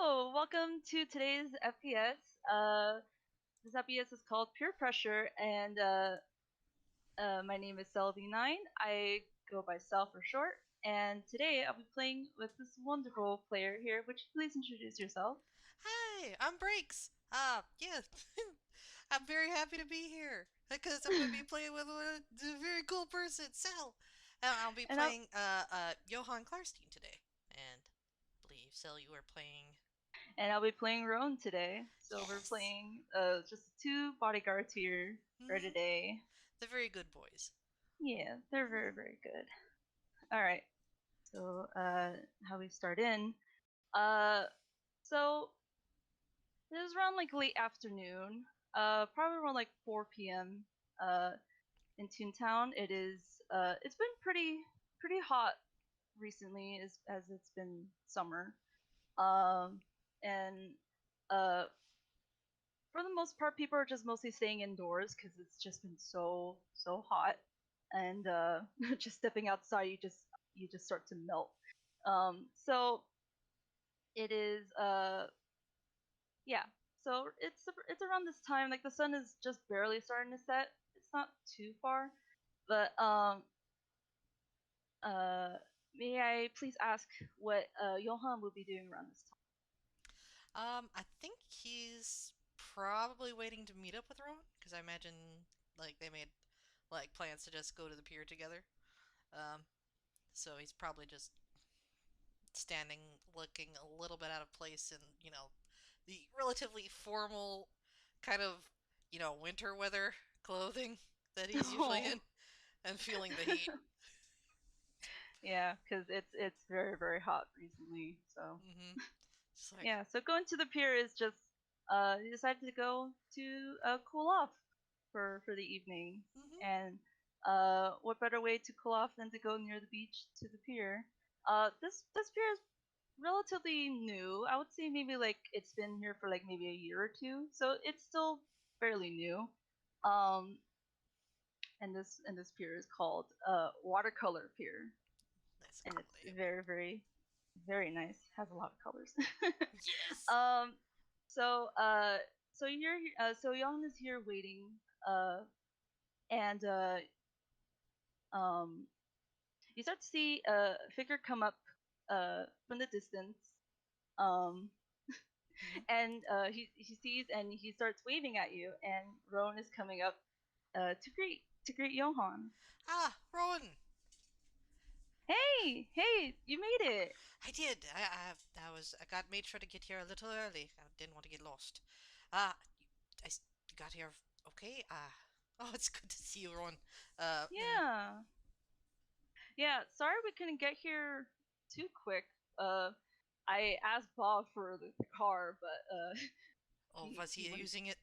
Hello, welcome to today's FPS. This FPS is called Peer Pressure, and my name is Selby9. I go by Sel for short, and today I'll be playing with this wonderful player here. Would you please introduce yourself? Hi, I'm Breaks. Yeah, I'm very happy to be here because I'm going to be playing with a very cool person, Sel. And I'll be and I'll playing Johan Klarstein today. And I believe Sel, you are playing. and I'll be playing Roan today. So we're Yes. playing just two bodyguards here for Mm-hmm. today. The very good boys. Yeah, they're very very good. All right, so how we start in? Uh, so It was around like late afternoon, probably around like 4 p.m. In Toontown. It's been pretty hot recently as it's been summer. And uh, for the most part, people are just mostly staying indoors because it's just been so hot, and just stepping outside, you just start to melt. So it is yeah, so it's around this time. Like the sun is just barely starting to set. It's not too far, but uh, may I please ask what Johan will be doing around this time? I think he's probably waiting to meet up with Rowan because I imagine like they made like plans to just go to the pier together. Um, so he's probably just standing looking a little bit out of place in, the relatively formal kind of, winter weather clothing that he's usually in Oh, and feeling the heat. yeah, because it's very hot recently. So hmm It's like, yeah, so going to the pier is just you decided to go to cool off for the evening, hmm and what better way to cool off than to go near the beach to the pier? This pier is relatively new. I would say maybe like it's been here for like maybe a year or two, so it's still fairly new. Um, and this pier is called Watercolor Pier, that's a and cool it's name. very nice. Has a lot of colors. Yes. um, so so Young is here waiting, and um, you start to see a figure come up from the distance. Um, hmm and he sees and he starts waving at you, and Rowan is coming up to greet Johan. Rowan. Hey, you made it. I did. I got made sure to get here a little early. I didn't want to get lost. Ah, you got here okay? Oh, it's good to see you, Rowan. And Yeah, yeah. Sorry we couldn't get here too quick. Uh, I asked Bob for the car, but oh, he was he he wouldn't. using it?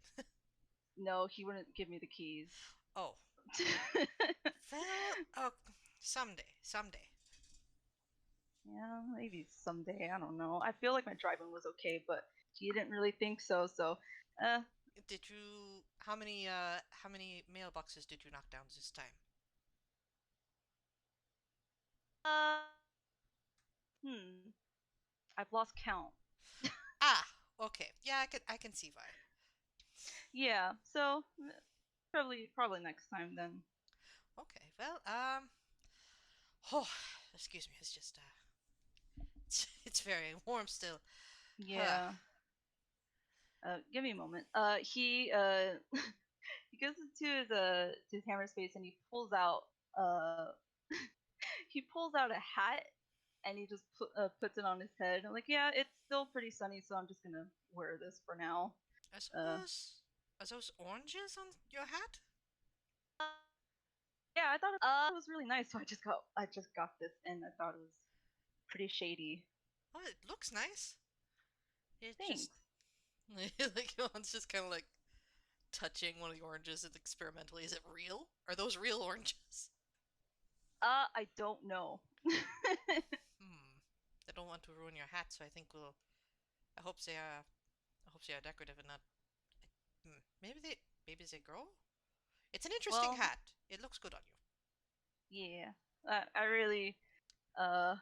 No, he wouldn't give me the keys. Oh, well, someday. Yeah, maybe someday. I don't know. I feel like my driving was okay, but he didn't really think so. So, uh, Did you? How many mailboxes did you knock down this time? uh, hmm. I've lost count. Okay. Yeah, I can see why. Yeah, so probably next time then. Okay. Well, oh, excuse me. It's just it's very warm still. Huh. Yeah. Give me a moment. He goes to his hammer space, and uh he pulls out a hat, and he just puts it on his head. I'm like, yeah, it's still pretty sunny, so I'm just gonna wear this for now. I Uh, suppose. Are those oranges on your hat? yeah, I thought it was really nice, so I just got this, and I thought it was pretty shady. Oh, it looks nice. It just Thanks. like one's just kind of like touching one of the oranges experimentally. Is it real? Are those real oranges? I don't know. Hmm. I don't want to ruin your hat, so I think we'll. I hope they are. I hope they are decorative and not. Maybe they. Maybe they grow. It's an interesting Well, hat. It looks good on you. yeah. I really uh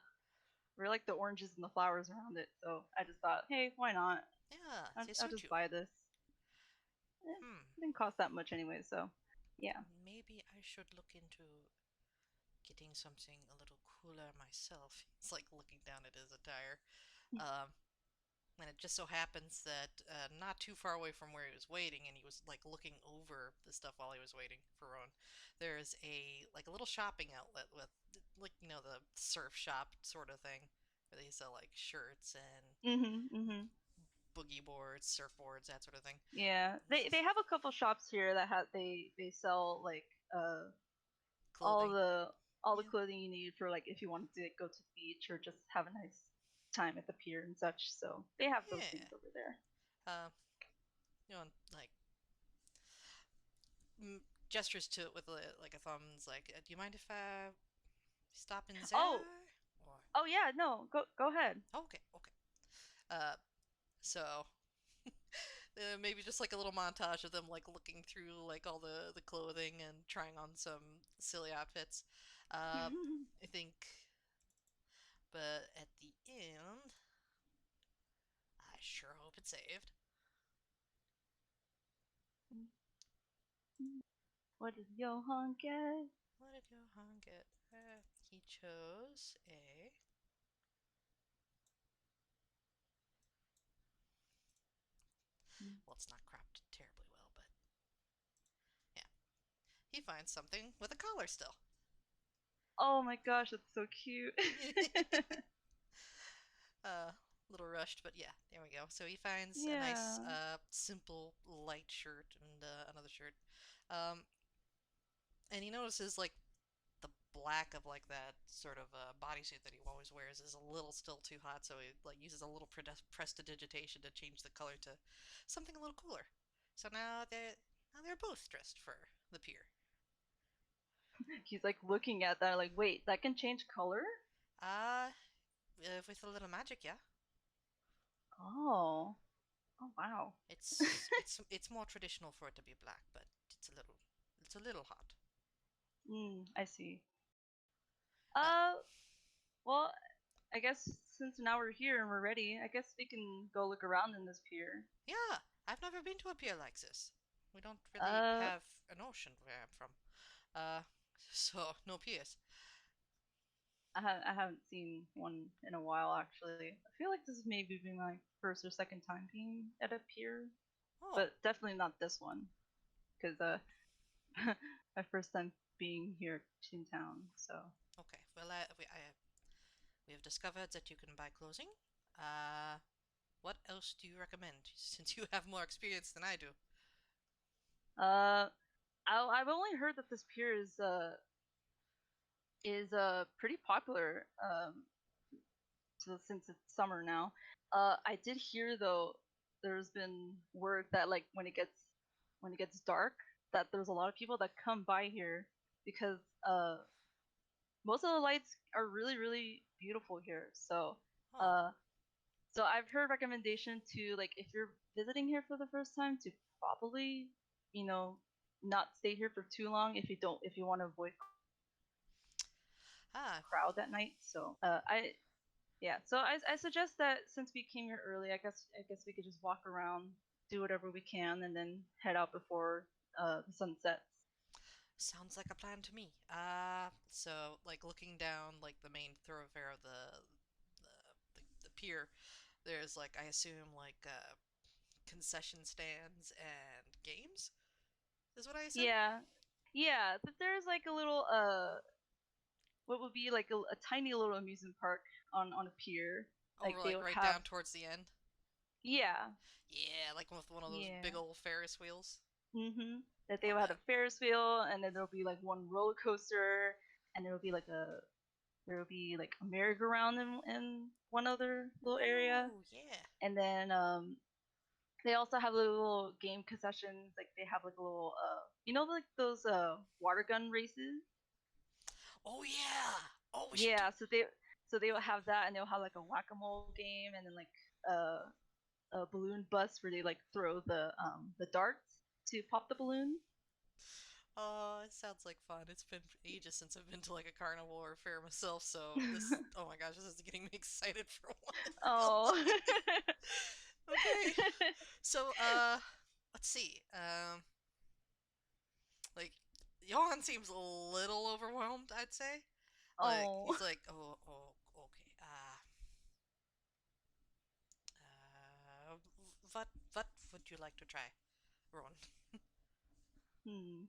really like the oranges and the flowers around it. So I just thought, hey, why not? Yeah, they I'll suit just you. buy this. Hmm. It didn't cost that much anyway, so yeah. Maybe I should look into getting something a little cooler myself. It's like looking down at his attire. Um, and it just so happens that not too far away from where he was waiting, and he was like looking over the stuff while he was waiting for Rowan. There's a little shopping outlet with like the surf shop sort of thing, where they sell like shirts and Mhm. boogie boards, surfboards, that sort of thing. Yeah, they have a couple shops here that have they sell like all Clothing. the Yeah. clothing you need for like if you wanted to go to the beach or just have a nice time at the pier and such. So they have those Yeah. things over there. Uh, like gestures to it with like a thumbs, like, "Do you mind if I stop in Oh, there?" Or oh yeah, no, go ahead. okay, okay. Uh, so maybe just like a little montage of them like looking through like all the clothing and trying on some silly outfits. Uh, I think, but at the end, I sure hope it's saved. What did Johan get? What did Johan get? He chose a. Well, it's not cropped terribly well, but yeah. He finds something with a collar still. Oh my gosh, that's so cute. uh, little rushed, but yeah, there we go. So he finds a nice, Yeah. simple, light shirt and another shirt. Um, and he notices like the black of like that sort of bodysuit that he always wears is a little still too hot, so he like uses a little prestidigitation to change the color to something a little cooler. So now they're both dressed for the pier. He's like looking at that, like, wait, that can change color? Uh, with a little magic, yeah. Oh. Oh wow. It's more traditional for it to be black, but it's a little hot. I see. Uh, Uh, well, I guess since now we're here and we're ready, I guess we can go look around in this pier. yeah, I've never been to a pier like this. We don't really Uh, have an ocean where I'm from. Uh, so no piers. I haven't seen one in a while actually. I feel like this is maybe being my first or second time being at a pier, Oh, but definitely not this one because my first time being here in town. So okay. Well, we have discovered that you can buy clothing. Uh, what else do you recommend? Since you have more experience than I do. uh, I've only heard that this pier is pretty popular so since it's summer now. I did hear though there's been word that like when it gets dark that there's a lot of people that come by here because most of the lights are really beautiful here. Oh, Uh so I've heard recommendation to like if you're visiting here for the first time to probably you know not stay here for too long if you want to avoid ah, crowd at night. So I suggest that since we came here early, I guess we could just walk around, do whatever we can, and then head out before the sun sets. sounds like a plan to me. So like looking down like the main thoroughfare of the pier, there's like I assume like concession stands and games is what I assume. Yeah, yeah. But there's like a little what would be like a tiny little amusement park on a pier. Like Over they like would right have down towards the end. yeah Yeah, like with one of those big yeah old Ferris wheels. that they Love would have that. a Ferris wheel, and then there'll be like one roller coaster, and there will be like a merry-go-round in one other little area, Ooh, yeah. and then they also have little game concessions. Like they have like a little like those water gun races. Oh yeah. Oh, we should do. Yeah, so they will have that, and they'll have like a whack-a-mole game, and then like uh, a balloon bus where they like throw the darts to pop the balloons. Oh, it sounds like fun. It's been ages since I've been to like a carnival or a fair myself, so this, oh my gosh, this is getting me excited for one, I feel Oh. like. Okay. So, let's see. Like, Johan seems a little overwhelmed, I'd say. Like, Oh. he's like, oh, okay. What would you like to try, Ron? Hmm.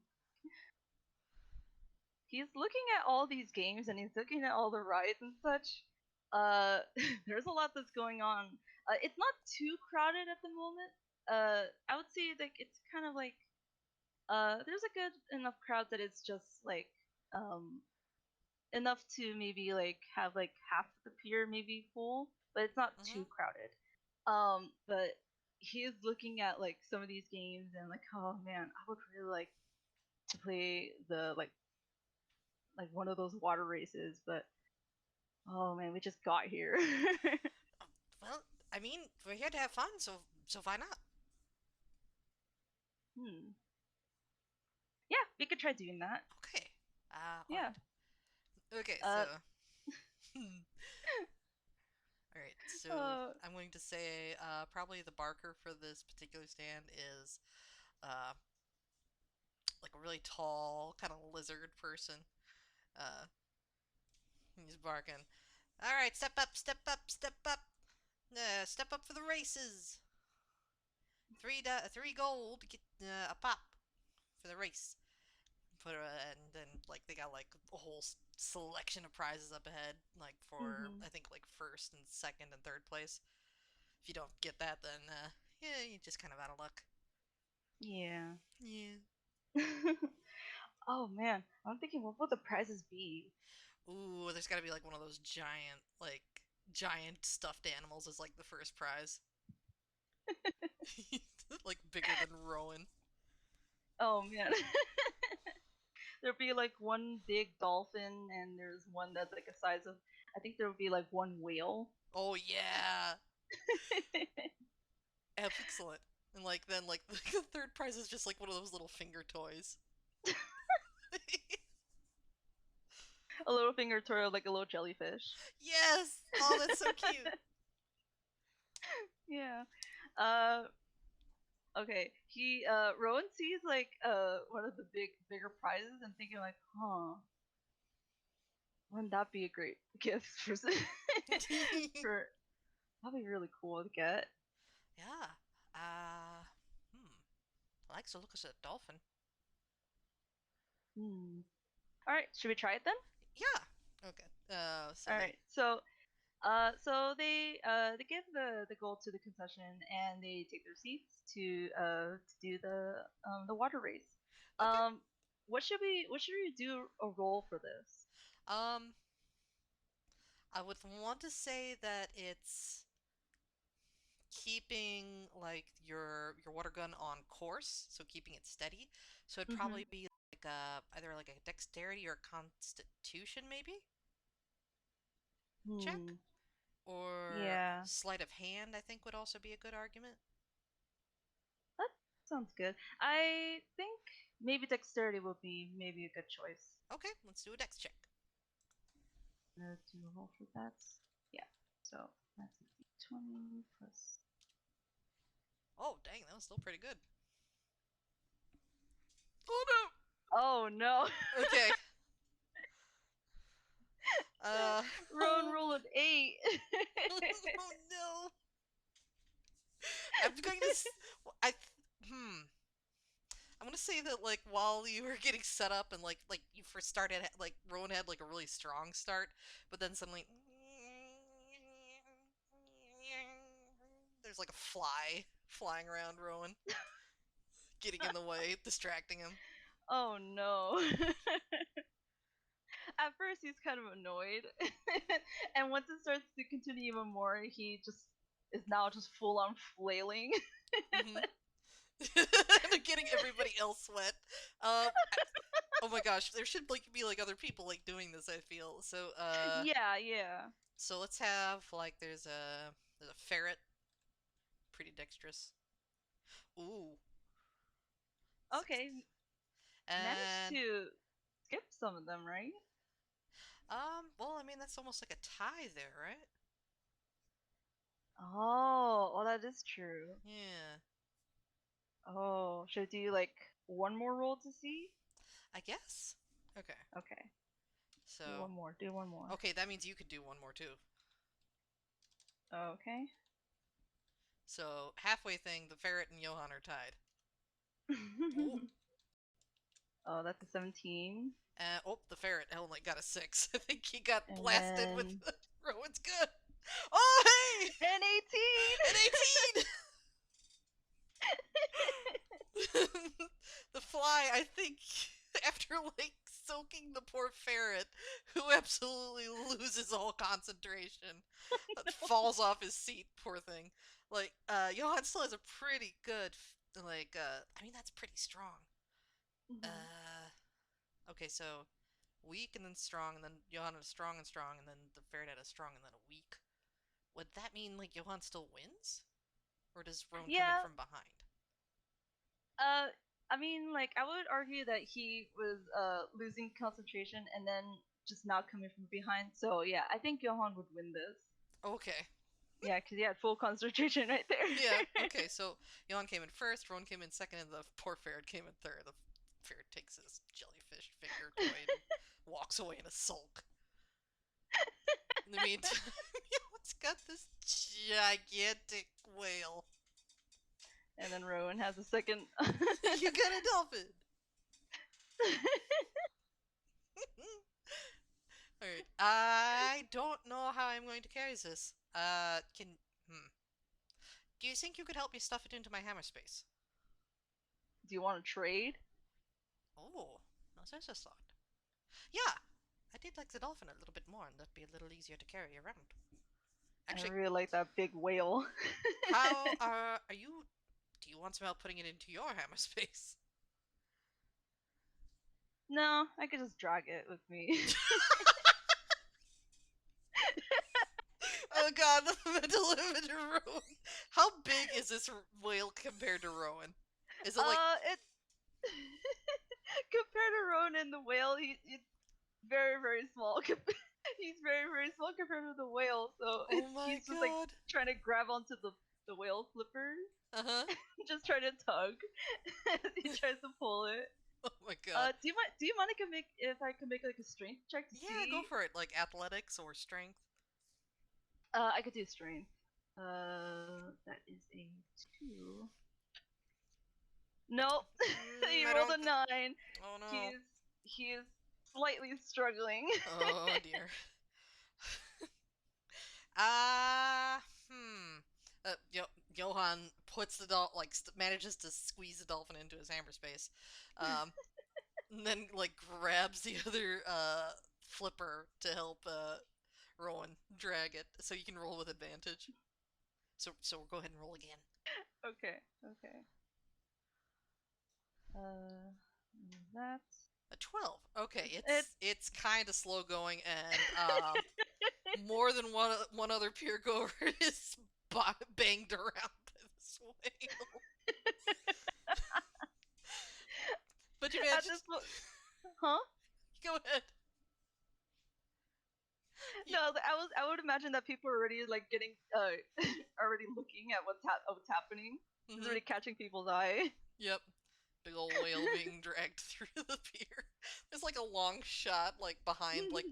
He's looking at all these games and he's looking at all the rides and such. Uh, there's a lot that's going on. It's not too crowded at the moment. I would say like it's kind of like there's a good enough crowd that it's just like um enough to maybe like have like half the pier maybe full, but it's not Mm-hmm. too crowded. But he is looking at like some of these games and like, oh man, I would really like to play the like one of those water races, but oh man, we just got here. Well, I mean, we're here to have fun, so why not? Hmm. Yeah, we could try doing that. Okay. All Yeah. right. Okay, Uh. so all right, so uh I'm going to say probably the barker for this particular stand is uh like a really tall kind of lizard person. Uh, he's barking. All right, step up, step up, step up. Step up for the races. Three gold, get a pop for the race. And then like they got like a whole selection of prizes up ahead, like for mhm. I think like first and second and third place. If you don't get that, then yeah, you're just kind of out of luck. Yeah. Yeah. Oh man, I'm thinking what would the prizes be? Ooh, there's got to be like one of those giant stuffed animals as like the first prize, like bigger than Rowan. Oh man. There'd be like one big dolphin and there's one that's like a size of I think there would be like one whale. Oh yeah, excellent. And like then like the third prize is just like one of those little finger toys. A little finger turtle like a little jellyfish. Yes. Oh, that's so cute. Yeah. Uh okay. Rowan sees like one of the bigger prizes and thinking like, huh, wouldn't that be a great gift for for that'd be really cool to get. Yeah. Uh, hmm. I like to look at a dolphin. Hmm. Alright, should we try it then? Yeah. Okay. So they. Alright. So they give the gold to the concession and they take their seats to do the water race. Okay. What should we do a roll for this? Um, I would want to say that it's keeping like your water gun on course, so keeping it steady. So it'd Mm-hmm. probably be like either like a dexterity or constitution maybe check, Hmm. or Yeah, sleight of hand. I think would also be a good argument. that sounds good. I think maybe dexterity would be maybe a good choice. Okay, let's do a dex check. Do a roll for that. Yeah. So that's a d20 plus. Oh dang, that was still pretty good. Oh Oh no! no. Okay. Rowan rolled an 8. Oh no. I'm going to. I. Hmm. I'm gonna say that like while you were getting set up and like you first started like Rowan had like a really strong start, but then suddenly there's like a fly flying around Rowan, getting in the way, distracting him. Oh no. At first he's kind of annoyed. And once it starts to continue even more, he just is now just full on flailing. Hmm. Getting everybody else wet. Oh my gosh, there should like be like other people like doing this. I feel so. Yeah, yeah. So let's have like there's a ferret, pretty dexterous. Ooh, six. Okay. Managed And to skip some of them, right? well, I mean that's almost like a tie there, right? Oh, well, that is true. Yeah, Oh, should I do like one more roll to see? I guess. Okay, Okay, do so one more. Do one more. okay, that means you could do one more too. Okay. So halfway thing, the ferret and Johan are tied. Oh, Oh, that's a 17. oh, the ferret only got a 6. I think he got And blasted with then Rowan's gun. Oh, hey! an 18! An 18! The fly, I think, after like soaking the poor ferret, who absolutely loses all concentration, falls off his seat, poor thing. Like, Johan still has a pretty good, like, I mean, that's pretty strong. Mhm. Okay, so weak and then strong, and then Johan is strong and strong, and then the ferret had a strong and then a weak. Would that mean like Johan still wins, or does Roan come in Yeah, from behind? uh, I mean, like, I would argue that he was losing concentration and then just not coming from behind. So, yeah, I think Johan would win this. Okay, Yeah, because he had full concentration right yeah, there. okay. So Johan came in first, Roan came in second, and the poor ferret came in third. The ferret takes his jellyfish finger toy and walks away in a sulk. In the meantime, Johan's got this gigantic whale. And then Rowan has a second. You got a dolphin. All right. I don't know how I'm going to carry this. Can hmm. Do you think you could help me stuff it into my hammer space? Do you want to trade? Oh, no, there's a thought. Yeah, I did like the dolphin a little bit more, and that'd be a little easier to carry around. I Actually, really like that big whale. how are you? Do you want some help putting it into your hammer space? No, I could just drag it with me. Oh God, the mental image of Rowan. How big is this whale compared to Rowan? Is it like? It compared to Rowan and the whale, it's very very small. He's very very small compared to the whale, so Oh it's my he's just like God. trying to grab onto the whale flipper, Uh huh. just trying to tug. He tries to pull it. Oh my God. Do you mind if I can make like a strength check to Yeah, go see? for it. Like athletics or strength. I could do strength. That is a 2. Nope. He I rolled don't. a 9. Oh no. He's he's slightly struggling. Oh dear. Ah, hmm. Johan puts the like manages to squeeze the dolphin into his hammer space, um, and then like grabs the other flipper to help Rowan drag it, so you can roll with advantage. So we'll go ahead and roll again. Okay, okay. That A 12. Okay, it. it's kind of slow going, and more than one other peer goer is banged around by this whale. But you At managed. this point, huh? Go ahead. You, No, I would imagine that people are already like getting already looking at what's happening. It's mm-hmm. already catching people's eye. Yep. Big old whale being dragged through the pier. There's like a long shot, like behind like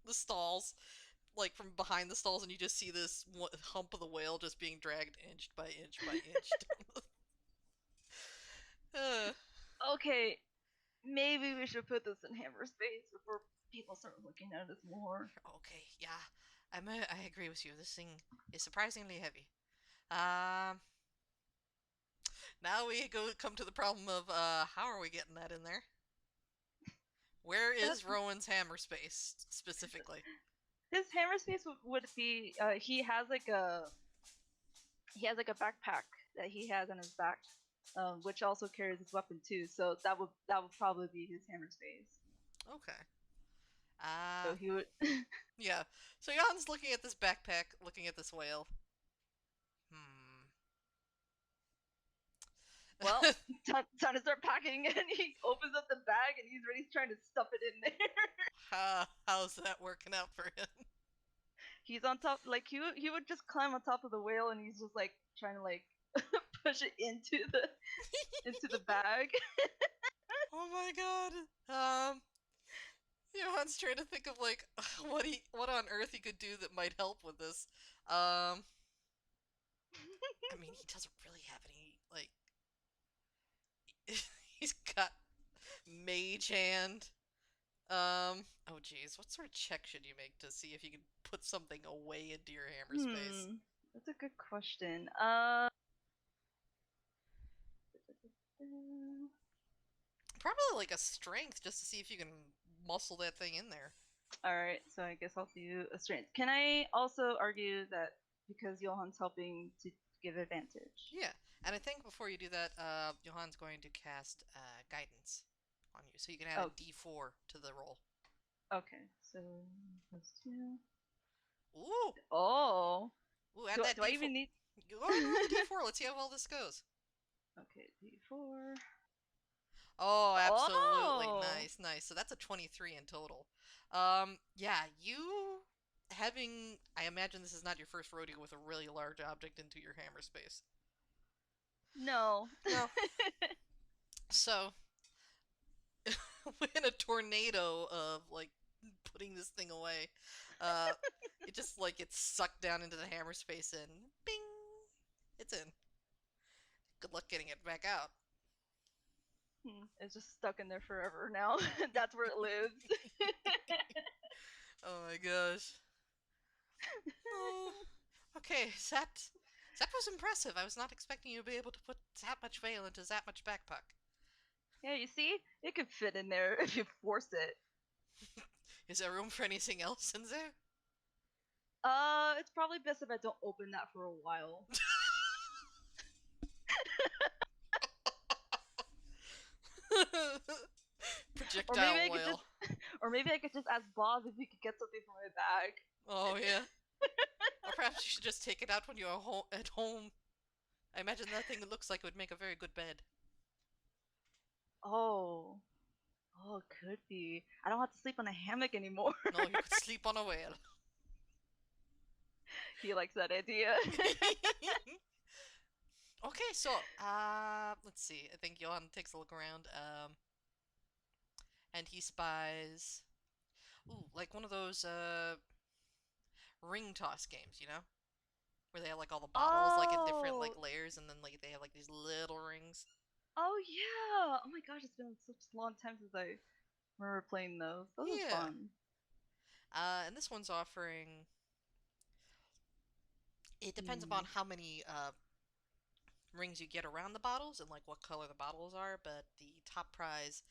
the stalls, like from behind the stalls, and you just see this hump of the whale just being dragged inch by inch by inch. uh, Okay, maybe we should put this in hammer space before people start looking at us more. okay, yeah, I agree with you. This thing is surprisingly heavy. Um, Now we come to the problem of how are we getting that in there? Where That is Rowan's hammer space specifically? his hammer space would be he has like a backpack that he has on his back, which also carries his weapon too. So that would probably be his hammer space. Okay. So he would. Yeah. So Jan's looking at this backpack, looking at this whale. Hmm. Well, time to start packing, and he opens up the bag, and he's already trying to stuff it in there. How's that working out for him? He's on top, like he would just climb on top of the whale, and he's just like trying to like push it into the bag. Oh my god. Johan's trying to think of like what on earth he could do that might help with this. I mean, he doesn't really have any like. He's got mage hand. Oh geez, what sort of check should you make to see if you can put something away into your hammer space? That's a good question. Probably like a strength just to see if you can muscle that thing in there. All right, so I guess I'll do a strength. Can I also argue that because Johan's helping to give advantage? Yeah, and I think before you do that, Johan's going to cast guidance on you, so you can add a Oh, D4 to the roll. okay. So +2. Ooh, Oh, ooh, add do that I D4. even need? Go ahead and roll the D4. Let's see how well this goes. Okay, D4. Oh, absolutely. Oh, Nice, nice. So that's a 23 in total. Yeah, you having, I imagine this is not your first rodeo with a really large object into your hammer space. no. No. So, in a tornado of like putting this thing away, uh, it just like gets sucked down into the hammer space and bing, it's in. Good luck getting it back out. It's just stuck in there forever now. That's where it lives. Oh my gosh. Oh, okay, that was impressive. I was not expecting you to be able to put that much veil into that much backpack. Yeah, you see? It could fit in there if you force it. Is there room for anything else in there? It's probably best if I don't open that for a while. Or maybe Projectile I could just oil. or maybe I could just ask Bob if he could get something from my bag. Oh yeah. Or perhaps you should just take it out when you're at home. I imagine that thing looks like it would make a very good bed. Oh. Oh, it could be. I don't have to sleep on a hammock anymore. No, you could sleep on a whale. He likes that idea. Okay, so let's see. I think Johan takes a look around, and he spies, ooh, like one of those ring toss games, you know, where they have like all the bottles like in different like Oh. layers, and then like they have like these little rings. Oh yeah. Oh my gosh, it's been such a long time since I remember playing those. Those was Yeah. fun. And this one's offering. It depends upon Hmm. how many rings you get around the bottles and like what color the bottles are, but the top prize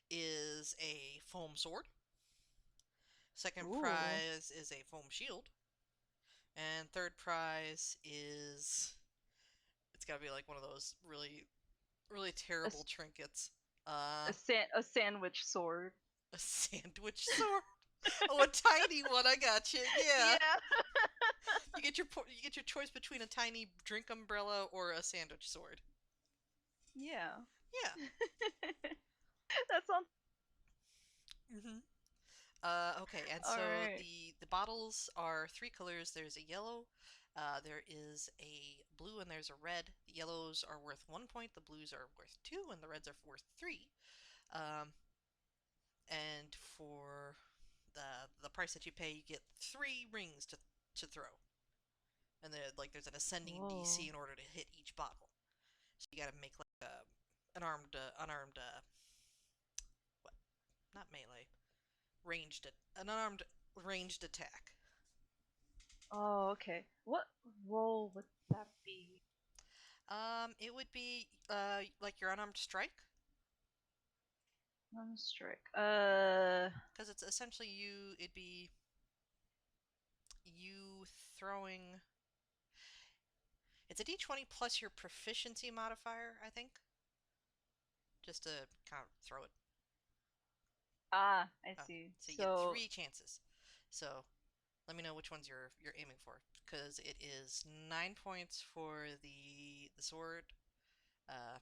is a foam sword. Second Ooh. prize is a foam shield. And third prize is it's gotta be like one of those really really A, terrible s- trinkets. a sandwich sword. A sandwich sword. Oh, a tiny one. I got you. Yeah. Yeah. You get your choice between a tiny drink umbrella or a sandwich sword. Yeah. Yeah. That sounds Hmm. Okay, and all so right. the bottles are three colors. There's a yellow, there is a blue, and there's a red. The yellows are worth 1 point, the blues are worth two, and the reds are worth three. Um, and for the price that you pay, you get three rings to throw, and there's an ascending DC Oh. in order to hit each bottle. So you got to make like an unarmed what? Not melee, an unarmed ranged attack. Oh, okay. What role would that be? It would be like your unarmed strike, On strike. because it's essentially you. It'd be you throwing. It's a D20 plus your proficiency modifier, I think, just to kind of throw it. I Uh, see. so you get So, three chances. So let me know which ones you're aiming for, because it is 9 points for the sword, uh,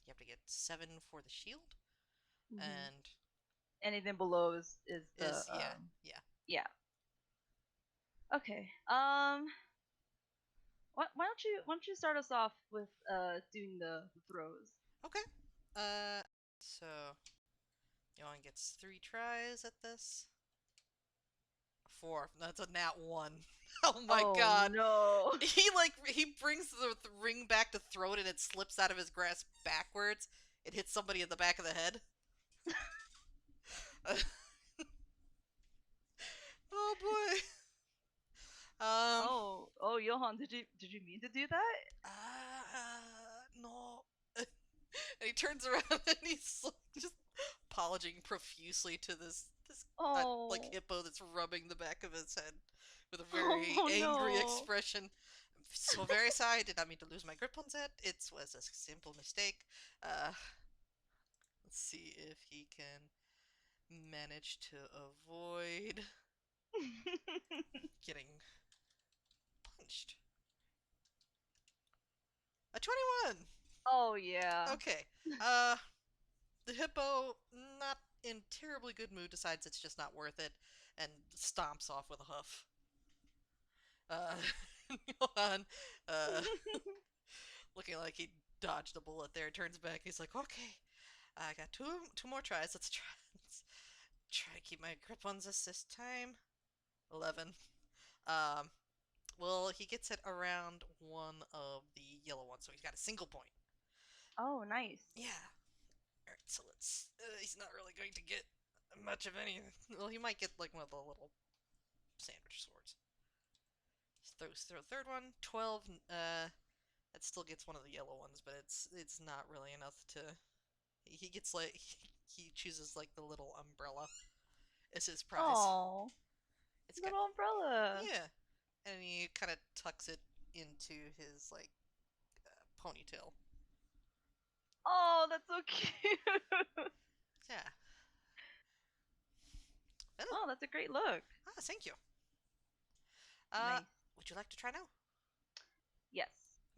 You have to get 7 for the shield, Hmm. and Anything below is the is yeah. yeah. Okay. Why don't you start us off with doing the throws? Okay. Uh, so Johan gets 3 tries at this. 4. That's a nat 1. Oh my Oh god. no. He brings the ring back to throw it and it slips out of his grasp backwards. It hits somebody in the back of the head. Oh boy. Um. Oh, Johan, did you mean to do that? No. And he turns around and he's just apologizing profusely to this like Oh. hippo that's rubbing the back of his head with a very Oh angry no. expression. I'm so very sorry. I did not mean to lose my grip on that. It was a simple mistake. Uh, let's see if he can manage to avoid getting punched. A 21. Oh yeah. Okay. Uh, the hippo, not in terribly good mood, decides it's just not worth it and stomps off with a huff. Uh, Johan, uh, looking like he dodged a bullet there, turns back. He's like, "Okay, I got two more tries. Let's try. Let's try to keep my grip on this time." 11. Um, well, he gets it around one of the yellow ones, so he's got a single point. Oh, nice. Yeah. All right, so let's. He's not really going to get much of anything. Well, he might get like one of the little sandwich swords. Throw third one. 12. That still gets one of the yellow ones, but it's not really enough to. He gets like he chooses like the little umbrella as his prize. Oh, It's got little umbrella. yeah, and he kind of tucks it into his like ponytail. Oh, that's so cute. Yeah. Well, Oh, that's a great look. thank you. Nice. Would you like to try now? Yes,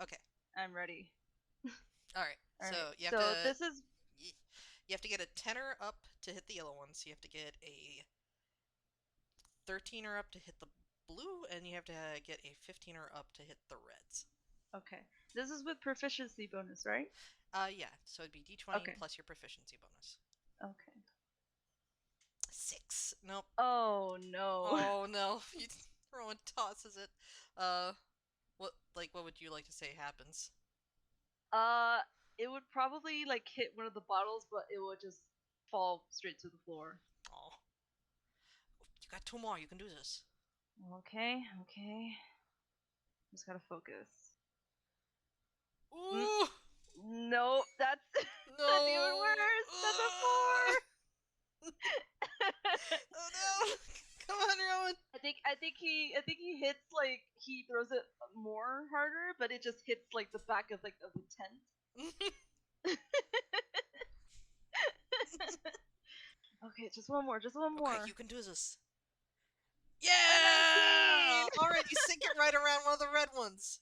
Okay. I'm ready. All right. All So right. you have to So this is you have to get a tenor up to hit the yellow one. So you have to get a 13er up to hit the blue, and you have to get a 15er up to hit the reds. okay. This is with proficiency bonus, right? Yeah. So it'd be D20 Okay. plus your proficiency bonus. Okay. 6. Nope. Oh no. Oh no. Rowan tosses it. Uh, what would you like to say happens? Uh, it would probably like hit one of the bottles, but it would just fall straight to the floor. Oh, you got 2 more. You can do this. Okay. Okay. Just gotta focus. Mm, Ooh, nope. That's that's even no. worse. That's a four. Oh no. Come on, Rowan. I think he hits like he throws it more harder, but it just hits like the back of the tent. Okay, just one more, just one Okay, more. you can do this. A 19. Yeah! All right, you sink it right around one of the red ones.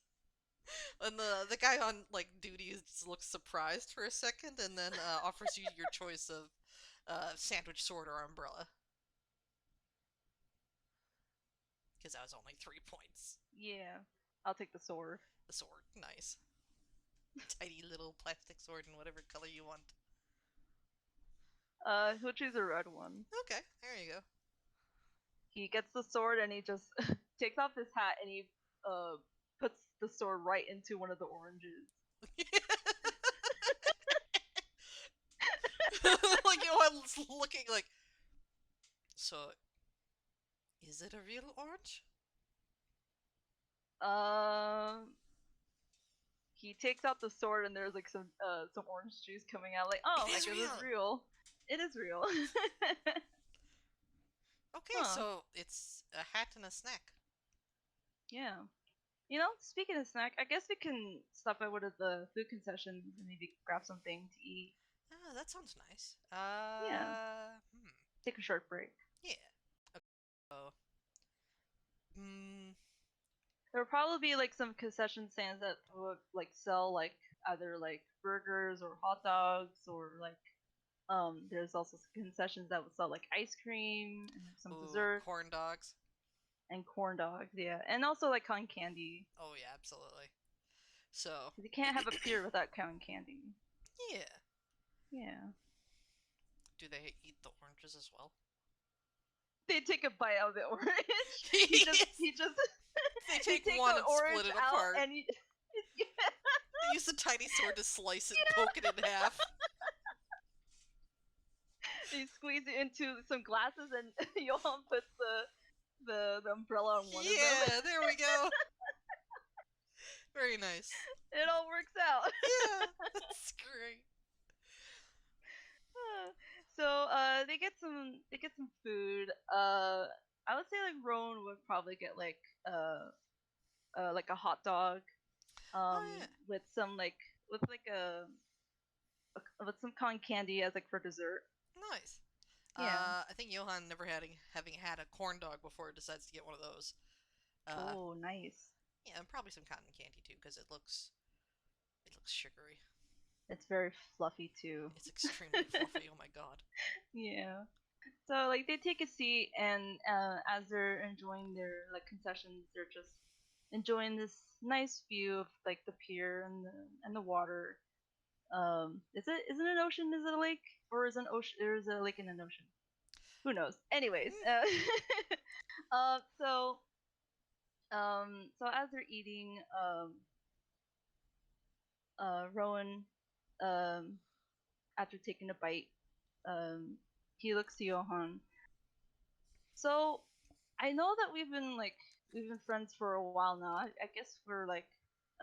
And the guy on like duty looks surprised for a second, and then offers you your choice of sandwich sword or umbrella. Because that was only 3 points. Yeah, I'll take the sword. The sword, nice, tiny little plastic sword in whatever color you want. He'll choose a red one. Okay, there you go. He gets the sword and he just takes off his hat and he uh puts the sword right into one of the oranges. Like Johan's looking like. So, is it a real orange? Um, he takes out the sword and there's like some orange juice coming out. Like, It oh, I is guess it's real. real. It is real. Okay, Huh? so it's a hat and a snack. Yeah. Speaking of snack, I guess we can stop by one of the food concessions and maybe grab something to eat. Ah, that sounds nice. Yeah. Take a short break. Yeah. Okay. So, hmm. There will probably be like some concession stands that would like sell like either like burgers or hot dogs or like there's also concessions that would sell like ice cream and some Ooh, desserts corn dogs. and corn dogs, yeah, and also like cotton candy. Oh yeah, absolutely. So, 'Cause you can't have a pier without cotton candy. yeah. Yeah, Do they eat the oranges as well? they take a bite out of the orange. Yes. He just They he take take one the and split orange it out apart. and he yeah, They use a tiny sword to slice it and yeah. poke it in half. They squeeze it into some glasses and Johan puts the umbrella on one of them. Yeah, there we go. Very nice. It all works out. Yeah, that's great. So they get some food. I would say like Roan would probably get like a hot dog Oh yeah, with some like with like with some cotton candy as like for dessert. nice. Yeah. I think Johan never having had a corn dog before decides to get one of those. Uh, Oh, nice. yeah, and probably some cotton candy too because it looks sugary. It's very fluffy too. It's extremely fluffy. Oh my god. Yeah. So like they take a seat and as they're enjoying their like concessions, they're just enjoying this nice view of like the pier and the water. Is it an ocean? Is it a lake? Or is an ocean or is it a lake in an ocean? Who knows? Anyways, Mm. uh, so so as they're eating, Rowan, um, after taking a bite, um, he looks to Johan. So I know that we've been friends for a while now. I guess we're like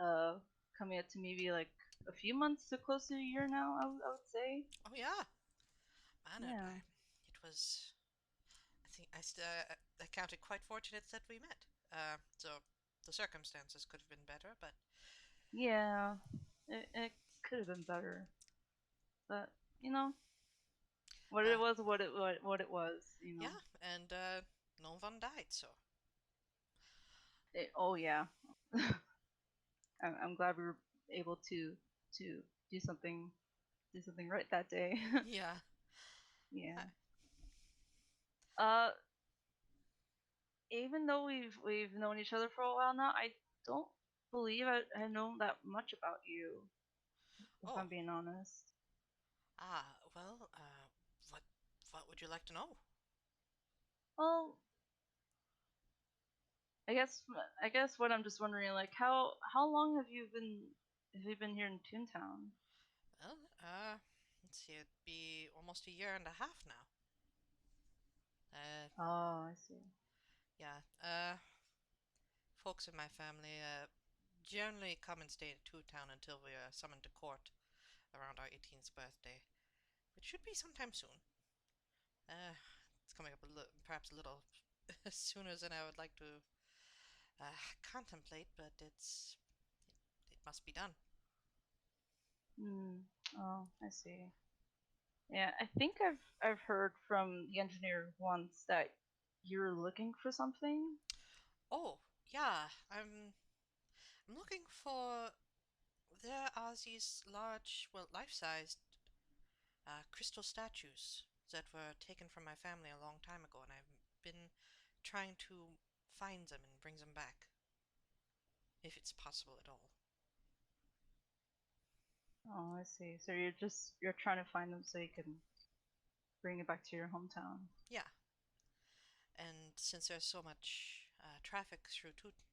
uh coming up to maybe like a few months to close to a year now. I would say. Oh yeah, man, Yeah. it was. I think I counted quite fortunate that we met. So the circumstances could have been better, but Yeah. It could have been better, but you know what uh, it was, what it was. You know. yeah, and no one died. So Oh yeah. I'm glad we were able to do something do something right that day. yeah, Yeah. I, Uh, even though we've known each other for a while now, I don't believe I know that much about you, if oh I'm being honest. well, what what would you like to know? Well, I guess I guess what I'm just wondering, like how long have you been here in Toontown? Well, let's see, it'd be almost a year and a half now. Uh, Oh, I see. yeah, folks in my family generally come and stay in Toontown until we are summoned to court around our 18th birthday, which should be sometime soon. It's coming up perhaps a little sooner than I would like to contemplate, but it must be done. Hmm. Oh, I see. Yeah, I think I've heard from the engineer once that you're looking for something. Oh, yeah, I'm looking for. There are these large, well, life-sized crystal statues that were taken from my family a long time ago, and I've been trying to find them and bring them back, if it's possible at all. Oh, I see. So you're trying to find them so you can bring it back to your hometown. Yeah, and since there's so much traffic through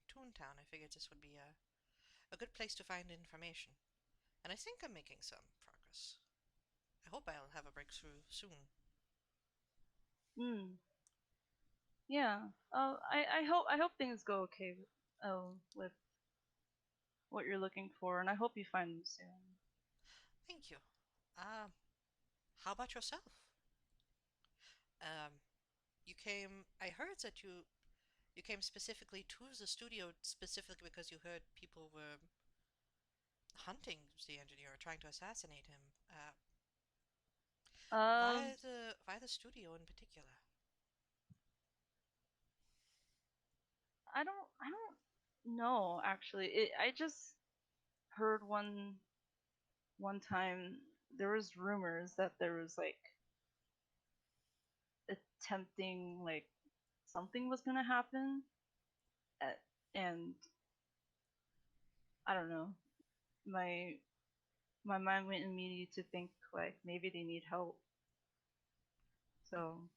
Toontown, I figured this would be a good place to find information. And I think I'm making some progress. I hope I'll have a breakthrough soon. Hmm. Yeah. I hope things go okay with what you're looking for, and I hope you find them soon. Thank you. Uh, how about yourself? Um, you came. I heard that you came specifically to the studio specifically because you heard people were hunting the engineer or trying to assassinate him. Um, Why the studio in particular? I don't know actually. I just heard one. one time there was rumors that there was like attempting like something was gonna happen at, and I don't know. My my mind went immediately to think like maybe they need help. So,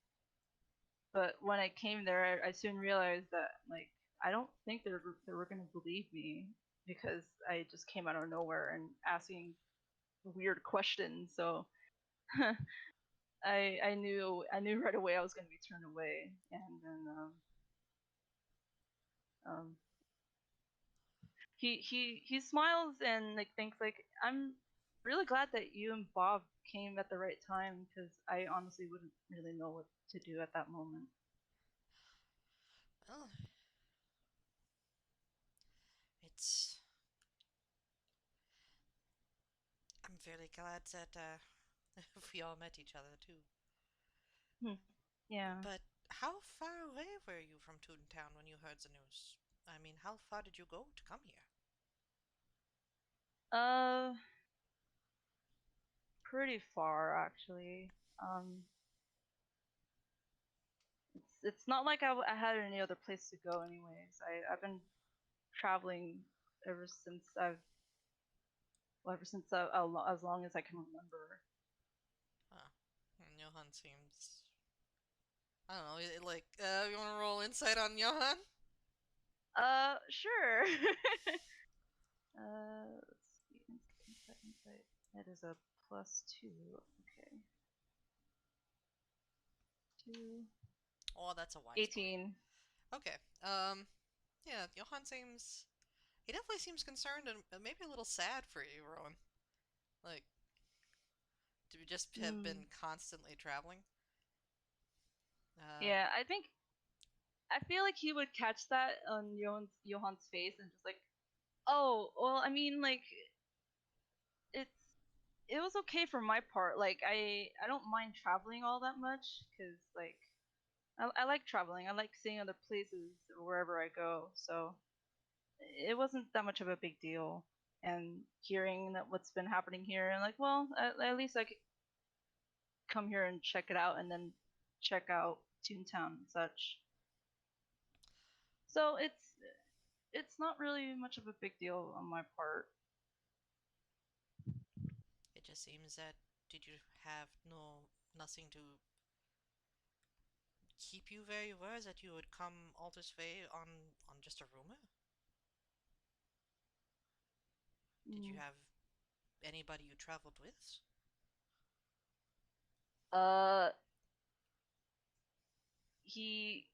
but when I came there, I soon realized that like I don't think they were gonna believe me because I just came out of nowhere and asking weird questions. So I knew right away I was gonna be turned away, and then um he smiles and like thinks like I'm really glad that you and Bob came at the right time because I honestly wouldn't really know what to do at that moment. Well, it's. I'm very glad that we all met each other too. Hmm. Yeah. But how far away were you from Toontown when you heard the news? I mean, how far did you go to come here? Uh, pretty far actually. Um, it's not like I had any other place to go anyways. I've been traveling ever since I've well, ever since as long as I can remember. Huh. Johan seems. I don't know, you want to roll insight on Johan? Sure. Let's see. Insight. That is a +2. Okay. 2. Oh, that's a wise boy. 18. Okay, yeah, Johan seems. He definitely seems concerned and maybe a little sad for you, Rowan. Like, to just have Hmm. been constantly traveling. Uh, Yeah, I feel like he would catch that on Johan's face and just like, oh, well, I mean, like, it's it was okay for my part. Like, I don't mind traveling all that much because like I like traveling. I like seeing other places wherever I go. So it wasn't that much of a big deal. And hearing that what's been happening here, and like, well, at least I could come here and check it out, and then check out Toontown and such. So it's not really much of a big deal on my part. it just seems that did you have nothing to keep you where you were that you would come all this way on just a rumor? Did you Mm. have anybody you traveled with? Uh, he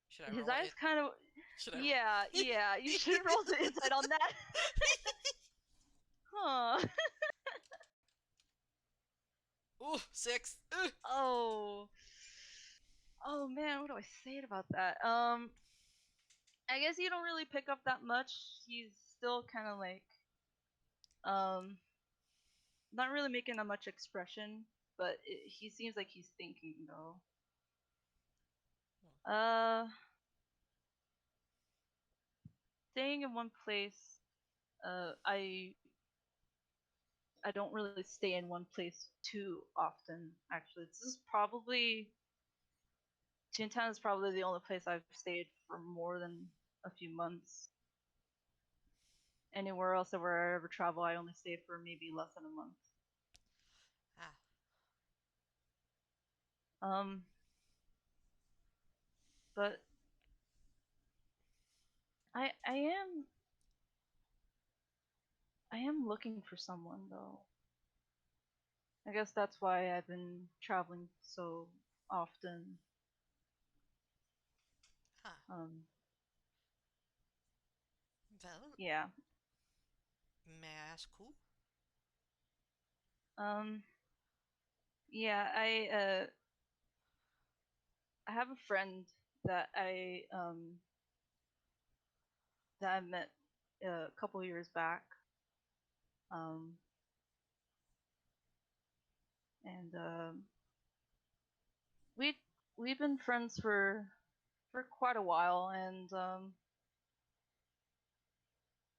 Should I his roll eyes it? kind of Should I roll? yeah. You should roll the insight on that. Huh. Ooh, 6. Ugh. Oh. Oh man, what do I say about that? I guess you don't really pick up that much. He's still kind of like um not really making a much expression, but he seems like he's thinking though. Uh, staying in one place. I don't really stay in one place too often. Actually, this is probably Toontown is probably the only place I've stayed for more than a few months. Anywhere else where I ever travel, I only stay for maybe less than a month. Ah, Um, but I am looking for someone though. I guess that's why I've been traveling so often. ah. Um, Well, yeah. may I ask who? Um, yeah. I have a friend that I met a couple years back. Um, and we we've been friends for quite a while, and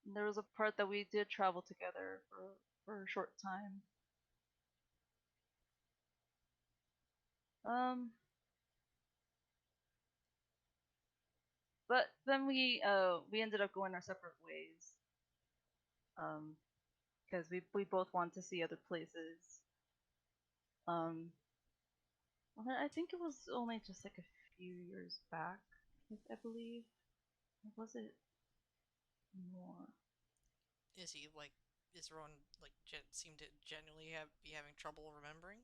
there was a part that we did travel together for. for a short time. Um, but then we ended up going our separate ways. Because we both want to see other places. Um, well, I think it was only just like a few years back, I believe. Or was it more? Is he like? Is Rowan like seem to genuinely be having trouble remembering?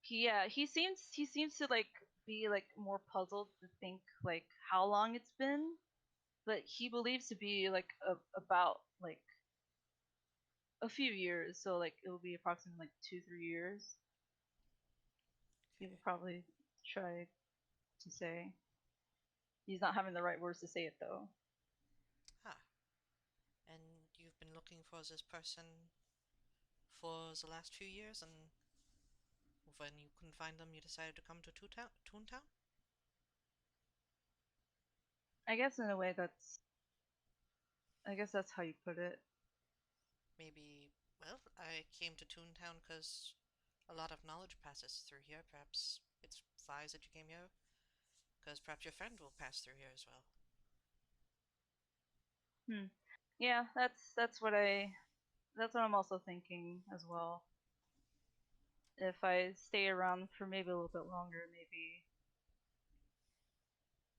Yeah, he seems to like be like more puzzled to think like how long it's been, but he believes to be like about like a few years, so like it will be approximately like 2-3 years. He Okay. will probably try to say. He's not having the right words to say it though. Ah, and you've been looking for this person for the last few years, and when you couldn't find them, you decided to come to Toontown? I guess in a way I guess that's how you put it. Maybe, well, I came to Toontown because a lot of knowledge passes through here. Perhaps it's wise that you came here, because perhaps your friend will pass through here as well. Hmm. Yeah, that's what I'm also thinking as well. If I stay around for maybe a little bit longer,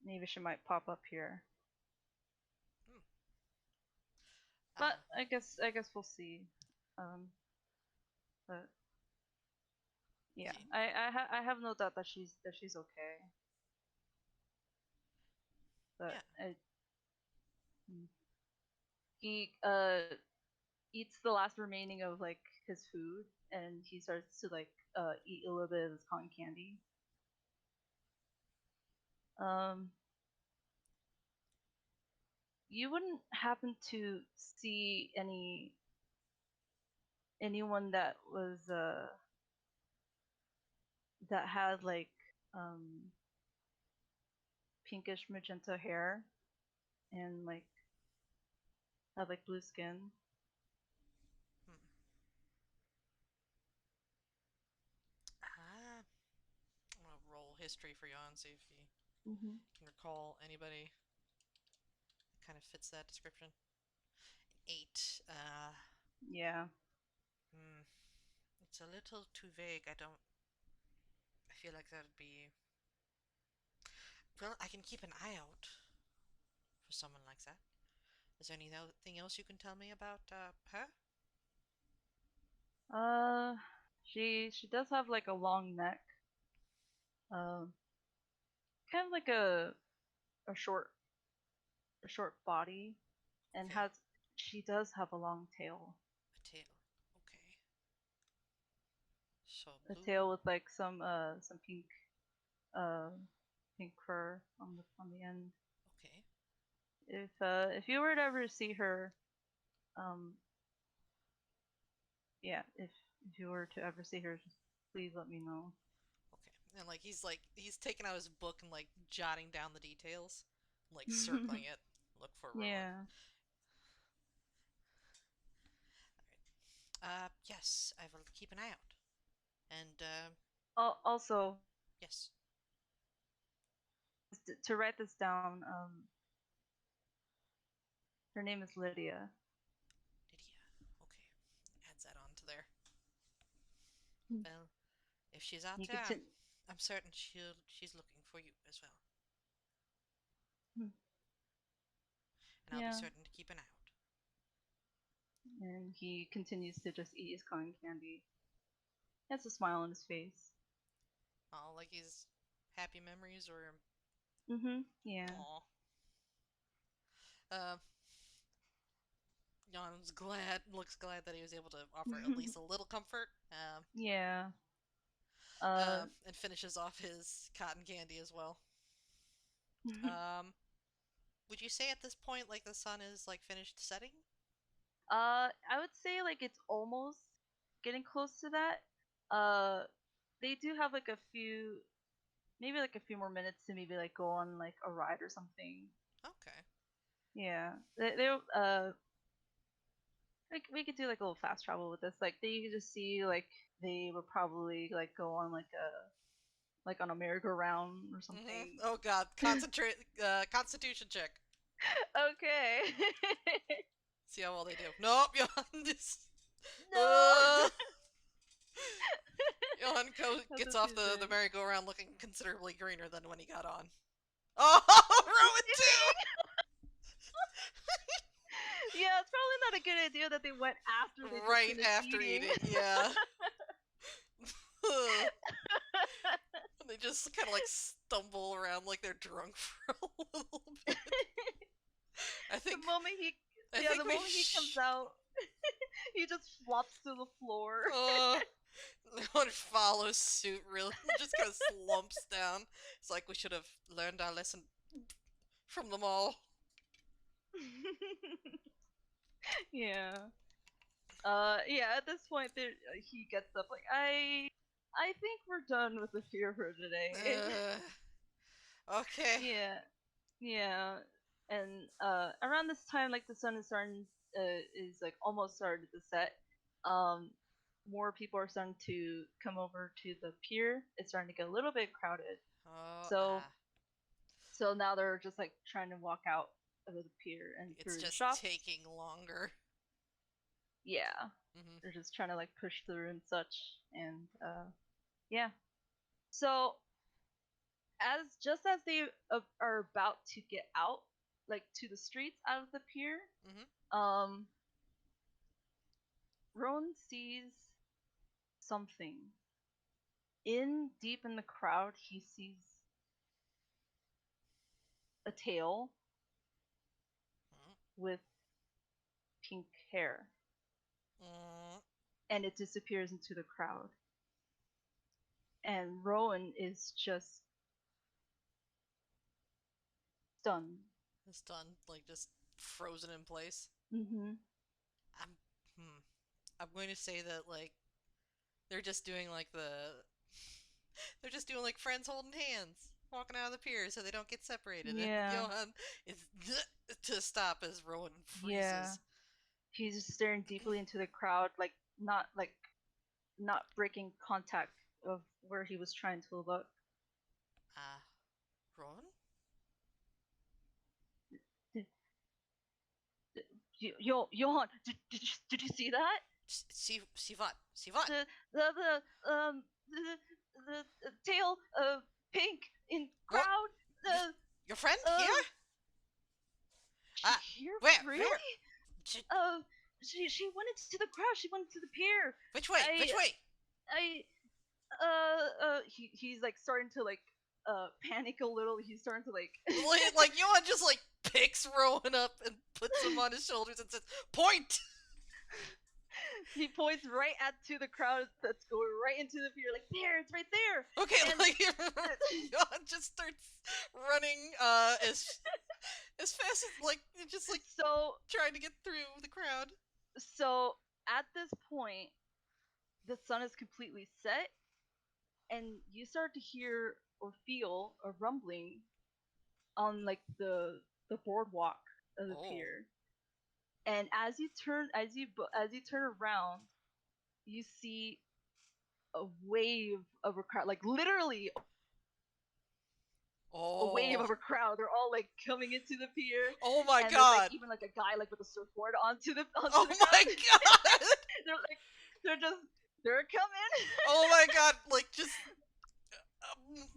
maybe she might pop up here. Hmm. But Uh, I guess we'll see. Um, but yeah, the, I have no doubt that she's okay. But yeah. he eats the last remaining of like his food, and he starts to like eat a little bit of his cotton candy. Um, you wouldn't happen to see anyone that had like um pinkish magenta hair and like had like blue skin. Hmm. Ah, I'm gonna roll history for you and see if he Mm-hmm. can recall anybody that kind of fits that description. 8. Yeah. Hmm. It's a little too vague. I don't. I feel like that'd be. Well, I can keep an eye out for someone like that. Is there anything else you can tell me about her? Uh, she does have like a long neck. Um, kind of like a short a short body, and Okay, has she does have a long tail. a tail. Okay, so A blue. tail with like some uh pink fur on the end. Okay, If you were to ever see her, um yeah, if you were to ever see her, just please let me know. okay. And he's taking out his book and like jotting down the details, like circling it. Look for Rowan. Yeah. All right. Yes, I will keep an eye out. And Also, yes, to write this down, her name is Lydia. Lydia. Okay, adds that on to there. Well, if she's out You there, could I'm certain she's looking for you as well. And I'll be yeah, certain to keep an eye out. and he continues to just eat his cotton candy. He has a smile on his face. Oh, like he's happy memories or Yeah. aw. Uh, looks glad that he was able to offer at least a little comfort. Yeah. Uh. And finishes off his cotton candy as well. Um, would you say at this point, like the sun is like finished setting? I would say like it's almost getting close to that. Uh, they do have like maybe like a few more minutes to maybe like go on like a ride or something. Okay. Yeah, they we could do like a little fast travel with this. Like you could just see like they would probably like go on like on a merry-go-round or something. Oh God, Constitution check. Okay. See how well they do. Nope, Johan. No. Uh, Johan That's gets what off she's the saying. merry-go-round looking considerably greener than when he got on. Oh, Just Rowan too. kidding. Yeah, it's probably not a good idea that they went after they just Right finished after eating. eating, yeah. They just kind of like stumble around like they're drunk for a little bit. I the think moment he, I yeah, think the we moment he comes out, he just flops to the floor. no one follows suit really. Just kind of slumps down. It's like we should have learned our lesson from them all. Yeah. Yeah. At this point, there he gets up like I think we're done with the fear for today. Okay. Yeah. Yeah. And around this time, like the sun is starting is like almost started to set. Um, more people are starting to come over to the pier. It's starting to get a little bit crowded. Oh, So now they're just like trying to walk out of the pier and it's through the just shops. taking longer. Yeah, Hmm. they're just trying to like push through and such. And yeah. So as they are about to get out, like to the streets out of the pier, Hmm. um, Roan sees something. In deep in the crowd, he sees a tail with pink hair, Mm. and it disappears into the crowd. And Rowan is just stunned. It's done. Like just frozen in place. Mm-hmm. I'm. Hmm. I'm going to say that like they're just doing like they're just doing like friends holding hands, walking out of the pier so they don't get separated. And Yeah, Johan is to stop as Rowan yeah. freezes. He's just staring deeply into the crowd, like not breaking contact of where he was trying to look. Ah, Rowan? Did, Johan, did you see that? See what? See what? The tail of pink in What? crowd. Your, your friend here? Um, Ah, here where? Where? really? Sh- Uh, she went into the crowd. She went into the pier. Which way? I Which way? I he's like starting to like panic a little. He's starting to like Like Johan just like picks Rowan up and puts him on his shoulders and says, "Point." he points right at to the crowd that's going right into the pier. Like there, it's right there. Okay, And like Johan just starts running as fast as like just like so trying to get through the crowd. at this point, the sun is completely set, and you start to hear or feel a rumbling on like the boardwalk of the Oh. pier. And as you turn around, you see a wave of a crowd, like literally a wave Oh. of a crowd. They're all like coming into the pier, Oh my and there's like god. even like a guy like with a surfboard Oh onto the my ground. god. they're like they're coming. Oh my god. Like just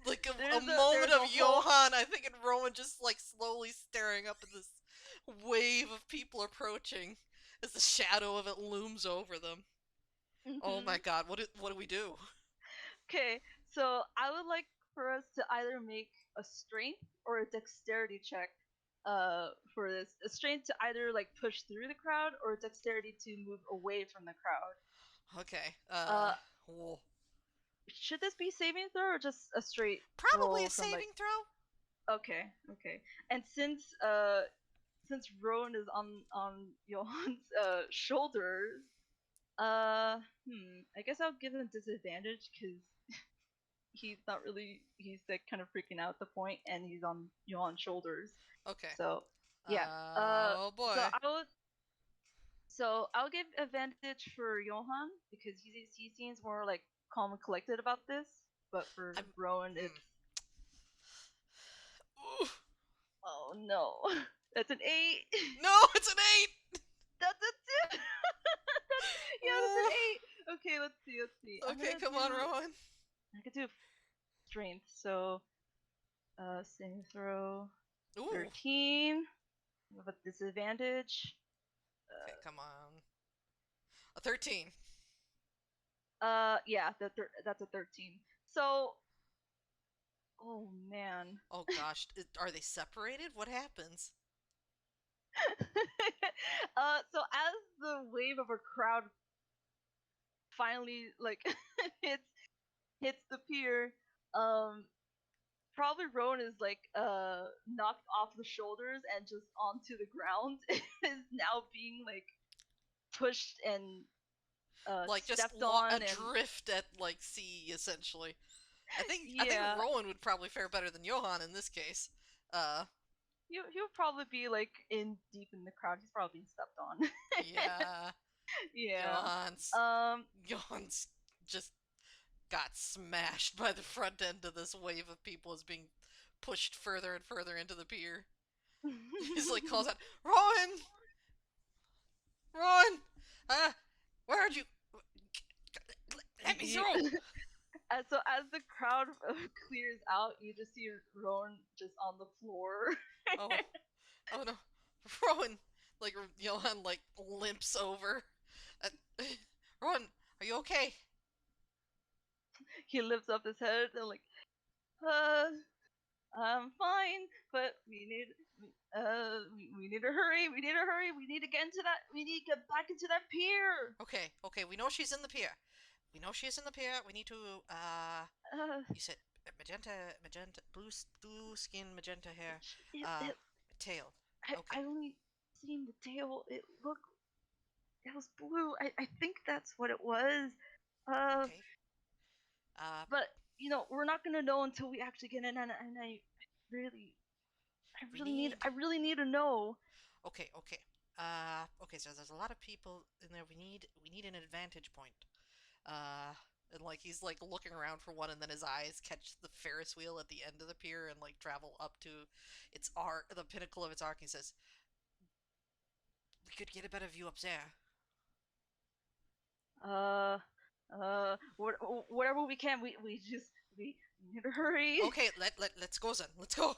like a moment there's of a whole Johan, I think, and Rowan just like slowly staring up at this wave of people approaching as the shadow of it looms over them. Oh my Mhm. god, what do we do? Okay, so I would like for us to either make a strength or a dexterity check for this. A strength to either like push through the crowd or a dexterity to move away from the crowd. Okay. Uh Whoa. should this be saving throw or just a straight Probably roll a from like saving throw. okay, okay. And since Rowan is on Johan's shoulders, I guess I'll give him disadvantage because he's like kind of freaking out at the point and he's on Johan's shoulders. Okay. So yeah. Uh Oh so boy. I would So I'll give advantage for Johan because he seems more like calm and collected about this. But for I'm. Rowan, Mm. it's Ooh. oh no, that's an 8. No, it's an 8. That's a 2. Yeah, that's an 8. Okay, let's see. Let's see. Okay, come on, Rowan. I could do strength. So saving throw Ooh. 13 with a disadvantage. Okay, come on. A 13. Yeah, that's a 13. So, oh man. Oh gosh, are they separated? What happens? So as the wave of a crowd finally like hits hits the pier, um, probably Rowan is like knocked off the shoulders and just onto the ground. Is now being like pushed and Like just stepped on and adrift at like sea, essentially. I think yeah, Rowan would probably fare better than Johan in this case. Uh, he'll probably be like in deep in the crowd. He's probably being stepped on. yeah, Yeah. Johan's Um. Johan's just got smashed by the front end of this wave of people as being pushed further and further into the pier. He's like calls out, Rowan, Rowan, where are you? Let me through. So as the crowd clears out, you just see Rowan just on the floor. Oh, oh no, Rowan! Like Johan like limps over. Uh, Rowan, are you okay? He lifts up his head and like, uh, I'm fine, but we need to hurry. We need to hurry. We need to get into that. We need to get back into that pier. Okay, okay, we know she's in the pier. We know she's in the pier. We need to. Uh, You said magenta, magenta, blue skin, magenta hair. it, Uh, it, tail. I Okay, only seen the tail. It was blue. I think that's what it was. Uh, okay. Uh, but we're not gonna know until we actually get in, and really, we need. I really need to know. Okay, okay. Okay. So there's a lot of people in there. We need an advantage point. Uh, and like he's like looking around for one, and then his eyes catch the Ferris wheel at the end of the pier and like travel up to its arc, the pinnacle of its arc. And he says, "We could get a better view up there." Uh, whatever we can. We need to hurry. Okay, let's go then. Let's go.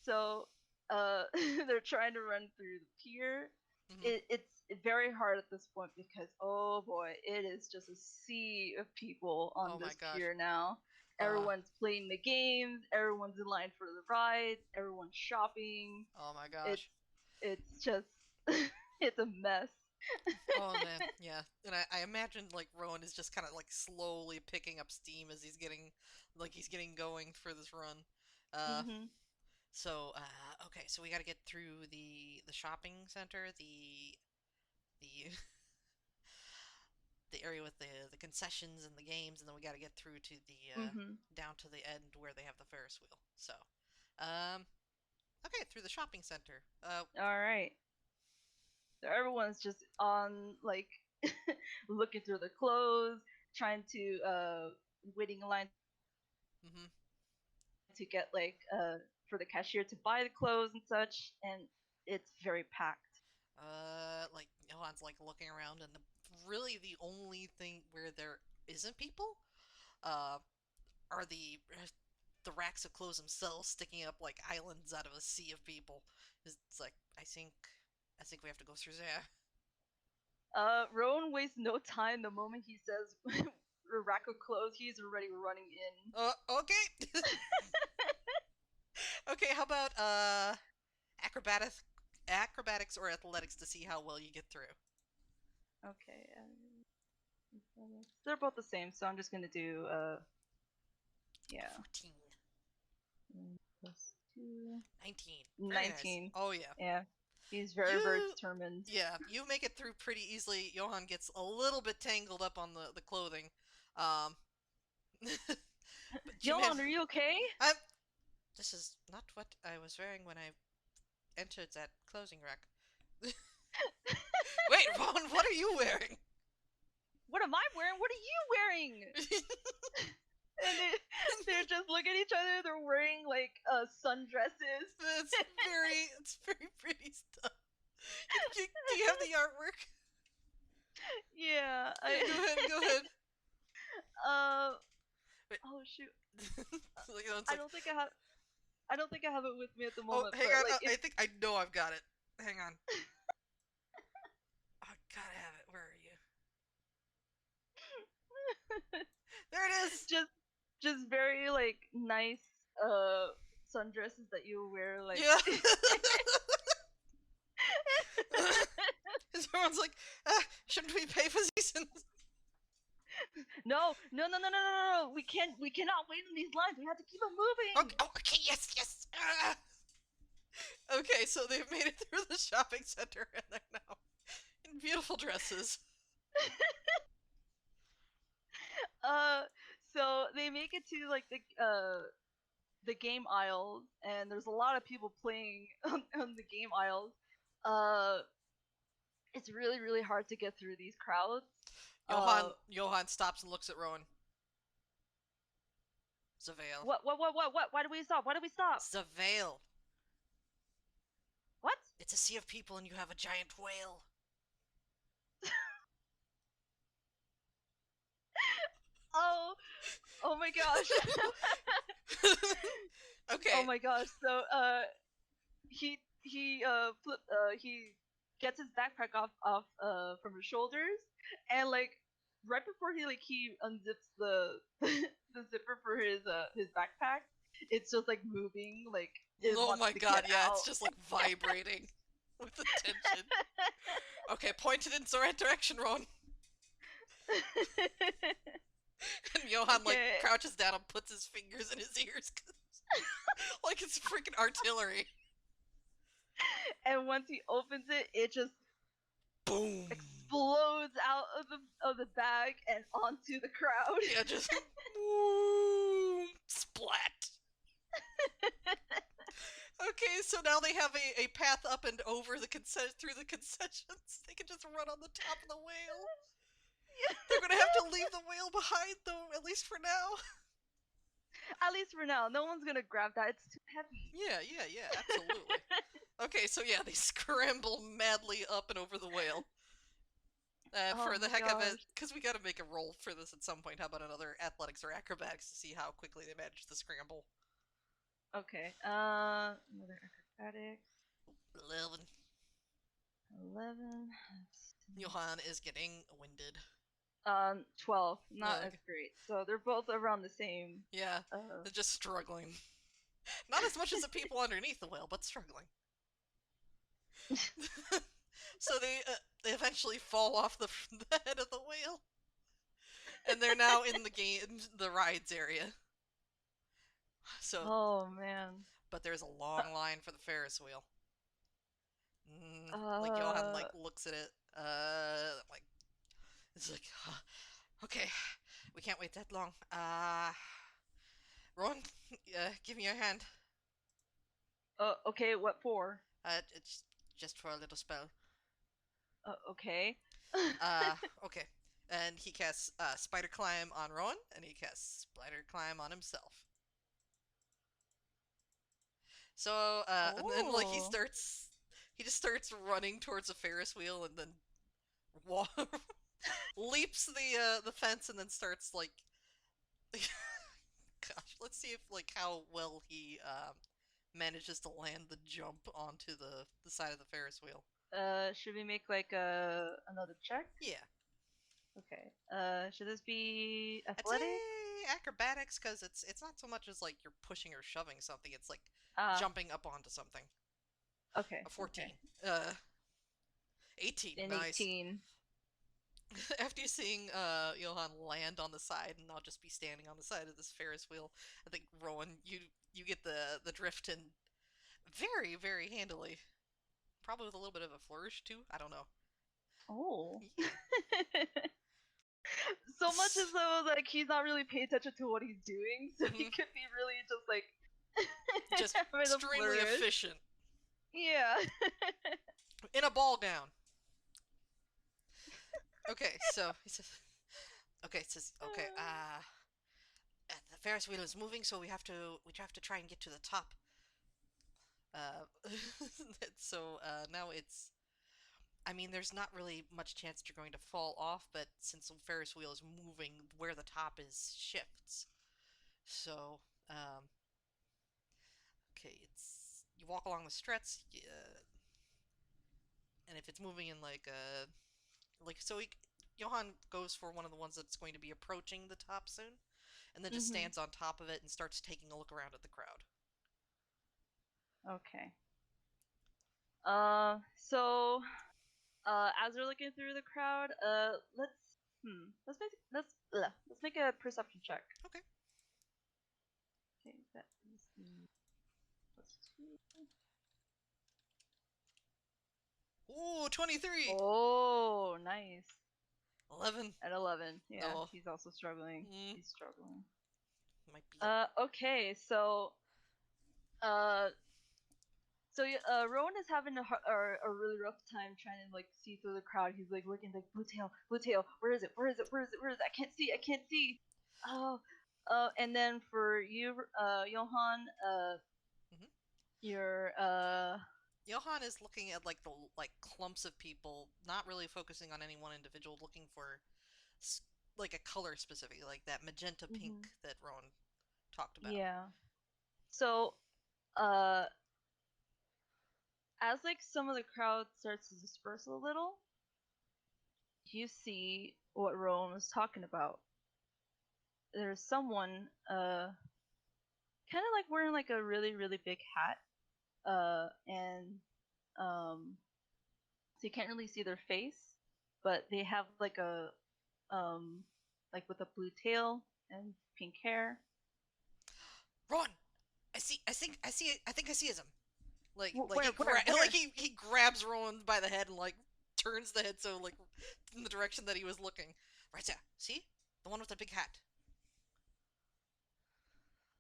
So, they're trying to run through the pier. Hmm. It's very hard at this point because oh boy, it is just a sea of people on Oh my this gosh. pier now. Uh, Everyone's playing the games. Everyone's in line for the rides. Everyone's shopping. oh my It's gosh. it's just it's a mess. Oh man, yeah. And I imagine like Rowan is just kind of like slowly picking up steam as he's getting going for this run. Uh, Hmm. okay, so we got to get through the shopping center, the the area with the concessions and the games, and then we got to get through to the Hmm. down to the end where they have the Ferris wheel. So, um, okay, through the shopping center. All right. So everyone's just on like looking through the clothes, trying to waiting in line Mhm. to get like for the cashier to buy the clothes and such, and it's very packed. Like Johan's like looking around, and really the only thing where there isn't people, uh, are the racks of clothes themselves sticking up like islands out of a sea of people. It's like I think we have to go through there. Rowan wastes no time. The moment he says rack of clothes, he's already running in. Okay. Okay, how about acrobatics, acrobatics or athletics to see how well you get through. Okay, they're both the same, so I'm just gonna do yeah, 14, plus two, 19. Very nice. 19. Oh yeah. Yeah, he's very You determined. yeah, you make it through pretty easily. Johan gets a little bit tangled up on the clothing. Um but you made Johan, are you okay? I'm This is not what I was wearing when I entered that clothing rack. Rowan, what are you wearing? What am I wearing? What are you wearing? And they're just looking at each other. They're wearing like sundresses. It's very pretty stuff. Do you have the artwork? Yeah. Yeah, go ahead. Wait. Oh shoot. It's I like, don't think I have. I don't think I have it with me at the oh, moment. hang But on. like, I think I know I've got it. Hang on. I gotta have it. Where are you? There it is. just very like nice sundresses that you wear like. Yeah. Everyone's like, shouldn't we pay for these? No. We cannot wait in these lines. We have to keep it moving. Okay, okay, yes. Okay, so they've made it through the shopping center and they're now in beautiful dresses. So they make it to like the game aisles, and there's a lot of people playing on the game aisles. It's really really hard to get through these crowds. Johan stops and looks at Rowan. Zavale. What? Why do we stop? Why do we stop? Zavale. What? It's a sea of people and you have a giant whale. Oh my gosh. Okay. Oh my gosh. So he gets his backpack off from his shoulders, and like right before he unzips the the zipper for his backpack, it's just like moving like it Oh wants my to god, get yeah, out. it's just like vibrating with the tension. Okay, point it in the right direction, Ron. And Johan like crouches down and puts his fingers in his ears like it's freaking artillery. And once he opens it, it just boom explodes out of the bag and onto the crowd. Yeah, just boom, splat. Okay, so now they have a path up and over through the concessions. They can just run on the top of the whale. Yeah. They're gonna have to leave the whale behind, though, at least for now. At least for now. No one's gonna grab that. It's too heavy. Yeah, absolutely. Okay, so yeah, they scramble madly up and over the whale. For the heck of it, because we gotta make a roll for this at some point. How about another athletics or acrobatics to see how quickly they manage to scramble? Okay, another acrobatics. 11. Johan is getting winded. 12. Not as great. So they're both around the same. Yeah, they're just struggling. Not as much as the people underneath the whale, but struggling. So they eventually fall off the head of the whale, and they're now in the rides area. So. Oh man. But there's a long line for the Ferris wheel. Like Johan like looks at it, like it's like, okay, we can't wait that long. Ron, give me your hand. Okay, what for? It's just for a little spell. Okay. Okay. And he casts Spider Climb on Rowan, and he casts Spider Climb on himself. So, and then like he just starts running towards a Ferris wheel, and then leaps the fence, and then starts like, gosh, let's see if like how well he manages to land the jump onto the side of the Ferris wheel. Should we make like another check? Yeah. Okay. Should this be athletic? I'd say acrobatics, because it's not so much as like you're pushing or shoving something. It's like jumping up onto something. Okay. A 14. Okay. 18. An nice. 18. After seeing Johan land on the side, and I'll just be standing on the side of this Ferris wheel, I think Rowan, you get the drift in very, very handily. Probably with a little bit of a flourish too. I don't know. Oh. Yeah. So much as though like he's not really paying attention to what he's doing, so he could be really just like just extremely efficient. Yeah. In a ball gown. Okay, so he says, okay, it says, okay, the Ferris wheel is moving, so we have to try and get to the top. Uh, so now it's. I mean, there's not really much chance that you're going to fall off, but since the Ferris wheel is moving, where the top is shifts. So, um, okay, it's you walk along the struts, and if it's moving in like so, Johan goes for one of the ones that's going to be approaching the top soon, and then just Mm-hmm. stands on top of it and starts taking a look around at the crowd. Okay. So as we're looking through the crowd, let's make a perception check. Okay. Okay, that is the +2. Ooh, 23. Oh, nice. 11. At 11, yeah, Oh, he's also struggling. mm, He's struggling. might be a. Okay, uh, Rowan is having a really rough time trying to like see through the crowd. He's like looking like blue tail. Where is it? Where is it? Where is it? Where is it? I can't see. I can't see. Oh, and then for you, Johan, Mhm. you're Johan is looking at like the clumps of people, not really focusing on any one individual, looking for like a color specific, like that magenta mhm, pink that Rowan talked about. yeah. So, uh, as like some of the crowd starts to disperse a little, you see what Rowan was talking about. There's someone kind of like wearing like a really big hat, and so you can't really see their face, but they have um like with a blue tail and pink hair. Rowan, I think I see him. Like Where like where? he grabs Rowan by the head and like turns the head so like in the direction that he was looking. Right there. See? The one with the big hat.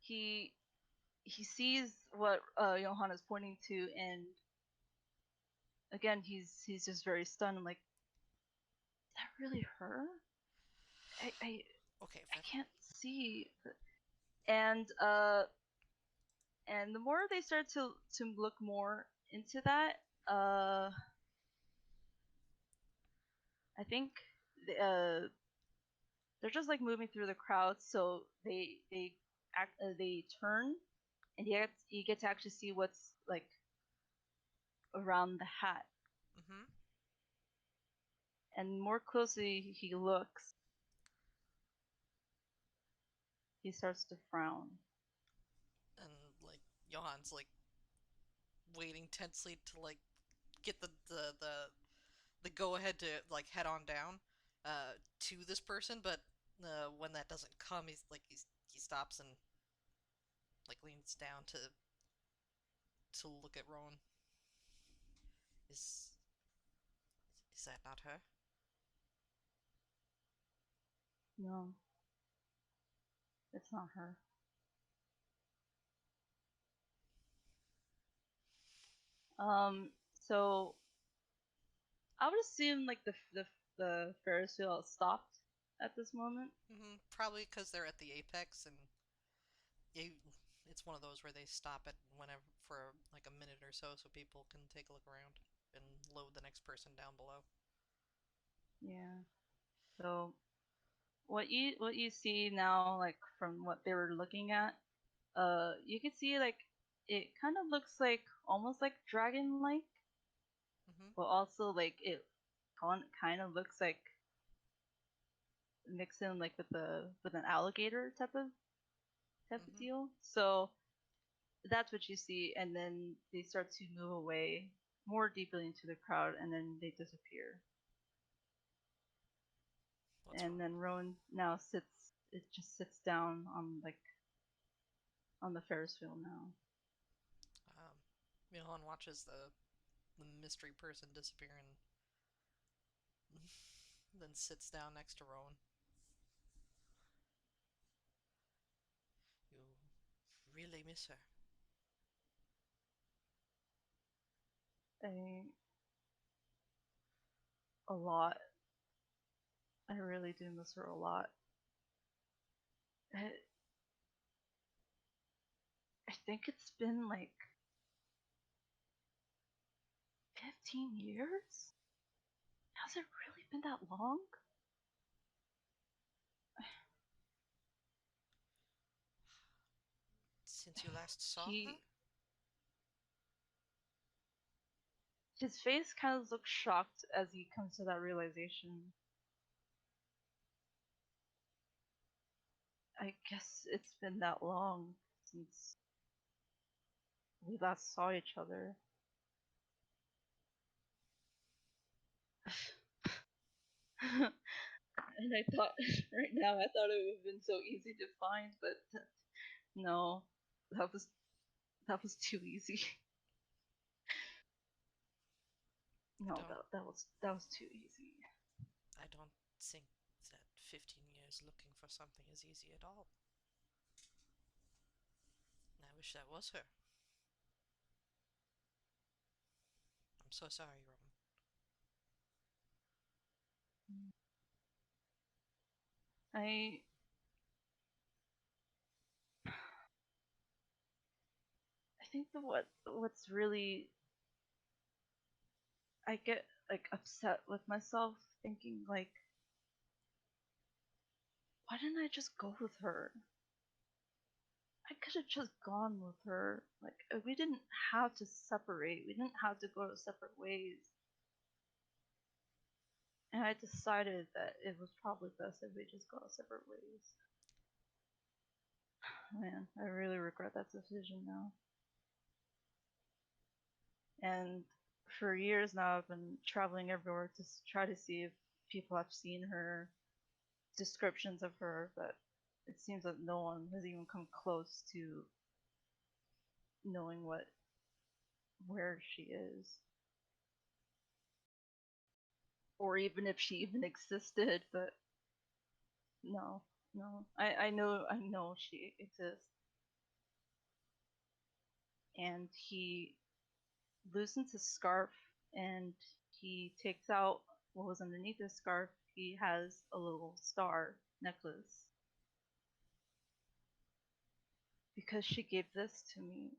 He he sees what Johan is pointing to, and again he's just very stunned. I'm like, is that really her? I I, Okay, I can't see. And the more they start to look more into that, I think uh, they're just like moving through the crowd, so they turn, and you get to actually see what's like around the hat, mm-hmm. and more closely he looks, he starts to frown. And like Johan's like waiting tensely to like get the go ahead to like head on down to this person, but when that doesn't come, he stops and like leans down to look at Rowan. Is is that not her? No, it's not her. So I would assume like the Ferris wheel stopped at this moment. Probably because they're at the apex, and you, it's one of those where they stop it whenever for like a minute or so, so people can take a look around and load the next person down below. Yeah. So what you see now, like from what they were looking at, you can see like it kind of looks like almost like dragon like, Mm-hmm. but also like it kind of looks like mixed in like with an alligator type of Mm-hmm. deal. So that's what you see, and then they start to move away more deeply into the crowd, and then they disappear. What's And wrong? then Rowan now sits. It just sits down on the Ferris wheel now. Um, Milan watches the mystery person disappear and then sits down next to Rowan. You really miss her. A, a lot. I really do miss her a lot. I, I think it's been like 15 years? Has it really been that long? Since you last saw her? He his face kind of looks shocked as he comes to that realization. I guess it's been that long since we last saw each other. And I thought, right now, I thought it would have been so easy to find, but no, that was that was too easy. I No, don't that was too easy. I don't think that 15 years looking for something is easy at all. I wish that was her. I'm so sorry, Rowan. I I think that what's really I get like upset with myself thinking like why didn't I just go with her? I could have just gone with her. Like we didn't have to separate. We didn't have to go to separate ways. And I decided that it was probably best if we just go separate ways. Man, I really regret that decision now. And for years now, I've been traveling everywhere to try to see if people have seen her, descriptions of her, but it seems that no one has even come close to knowing where she is, or even if she even existed. But no, no, I know she exists. And he loosens his scarf and he takes out what was underneath his scarf. He has a little star necklace because she gave this to me.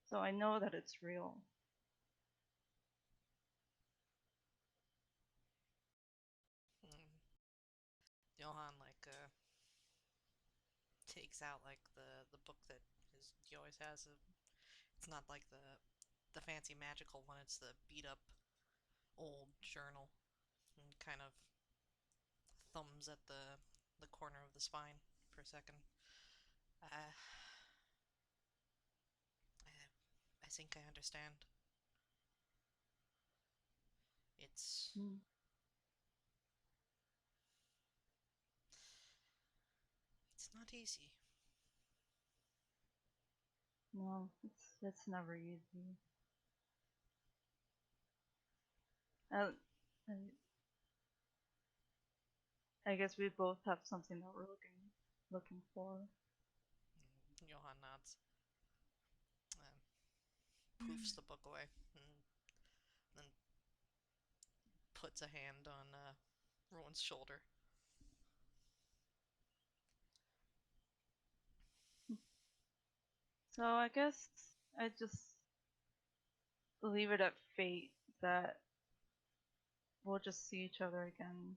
So I know that it's real. Mm. Johan takes out like the book that he always has. It's not like the fancy magical one. It's the beat up old journal, and kind of thumbs at the corner of the spine for a second. Uh, I think I understand. It's Mm, it's not easy. no, it's never easy. Uh, I guess we both have something that we're looking for. Johan nods, poofs the book away, and then puts a hand on Rowan's shoulder. So I guess I just leave it at fate that we'll just see each other again,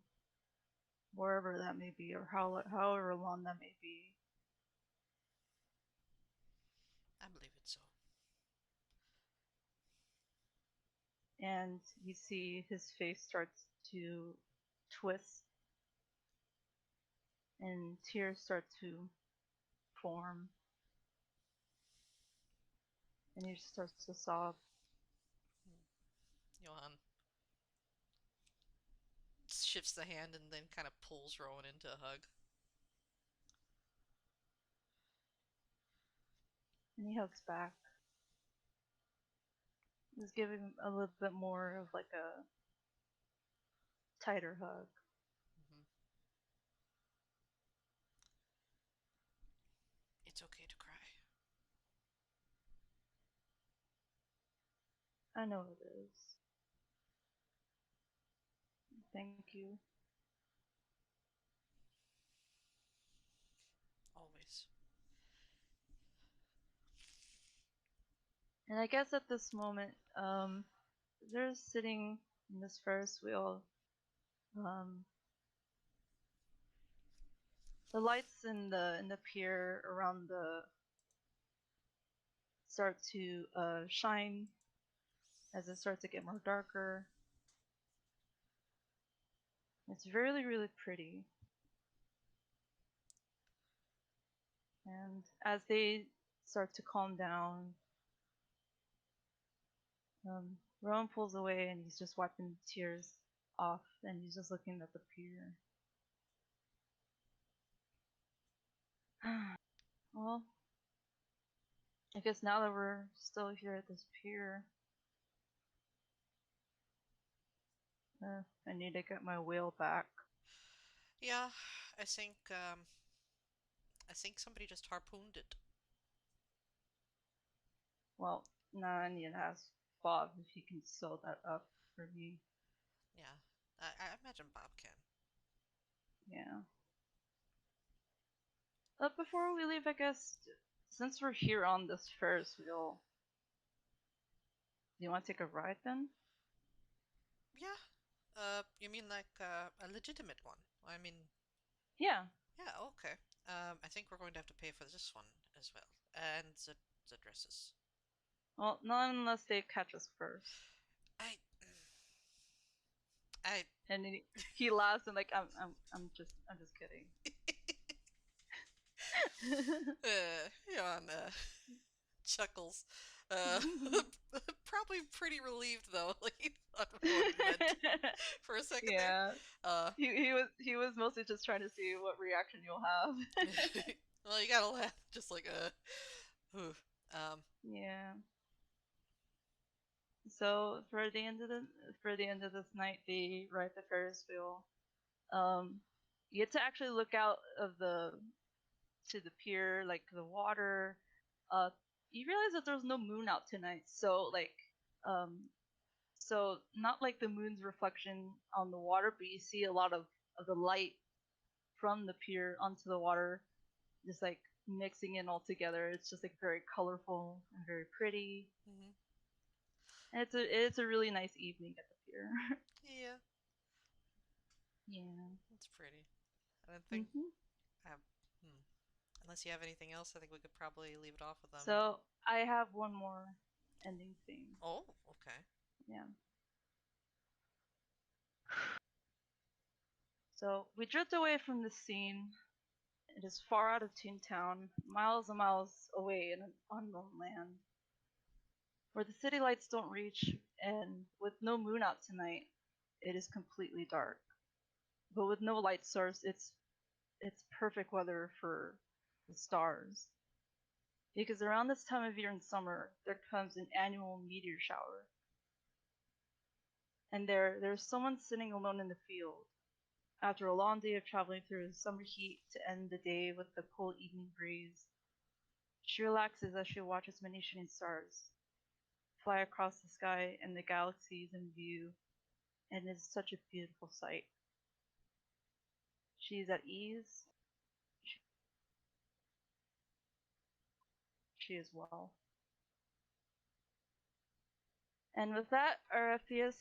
wherever that may be, or however long that may be. I believe it so. And you see his face starts to twist, and tears start to form, and he starts to sob. Johan shifts the hand and then kind of pulls Rowan into a hug. And he hugs back. Just giving him a little bit more of like a tighter hug. Mm-hmm. It's okay to cry. I know it is. thank you. Always. And I guess at this moment, they're sitting in this Ferris wheel. Um, the lights in the pier around the start to shine as it starts to get more darker. It's really, really pretty. And as they start to calm down, Rowan pulls away and he's just wiping the tears off and he's just looking at the pier. Well, I guess now that we're still here at this pier, I need to get my whale back. Yeah, I think I think somebody just harpooned it. Well, now I need to ask Bob if he can sew that up for me. Yeah, I imagine Bob can. Yeah. But before we leave, I guess, since we're here on this Ferris wheel, do you want to take a ride then? Yeah. You mean like a legitimate one? I mean, Yeah. yeah, okay. I think we're going to have to pay for this one as well, and the dresses. Well, not unless they catch us first. I, I, And he laughs and like I'm just kidding. Jan chuckles. Uh, probably pretty relieved though. Like he thought Rowan meant for a second there. Yeah. Uh, He was mostly just trying to see what reaction you'll have. well, you gotta laugh, just like whew. Yeah. So for the end of this night, they ride the Ferris wheel. Um, you get to actually look out of the to the pier, like the water. Uh, you realize that there's no moon out tonight, so um, so not like the moon's reflection on the water, but you see a lot of the light from the pier onto the water, just like mixing in all together. It's just like very colorful and very pretty. Mhm. And it's a really nice evening at the pier. Yeah, Yeah. that's pretty. I don't think. Mhm. Um, hmm. Unless you have anything else, I think we could probably leave it off with them. So I have one more ending theme. Oh, okay. Yeah. So we drift away from the scene. It is far out of Toontown, miles and miles away in an unknown land, where the city lights don't reach, and with no moon out tonight, it is completely dark. But with no light source, it's perfect weather for the stars. Because around this time of year in summer, there comes an annual meteor shower. And there's someone sitting alone in the field, after a long day of traveling through the summer heat to end the day with the cool evening breeze. She relaxes as she watches many shooting stars fly across the sky and the galaxies in view, and it is such a beautiful sight. She is at ease, she is well. And with that, our FPS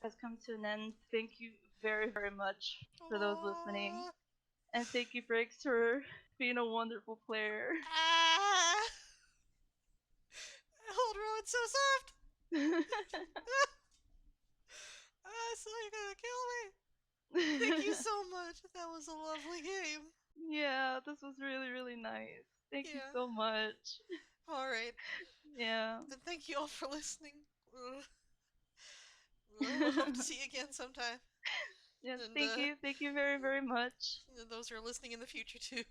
has come to an end. Thank you very, very much for those listening. Oh, And thank you, Briggs, for being a wonderful player. ah! Hold Rowan so soft. So you're gonna kill me. Thank you so much. That was a lovely game. Yeah, this was really, really nice. Thank you Yeah. so much. All right. Yeah. And thank you all for listening. We'll hope to see you again sometime. Yes, And thank you. Thank you very, very much. those who are listening in the future too.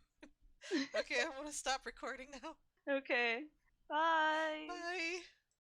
Okay, I want to stop recording now. Okay. Bye. Bye.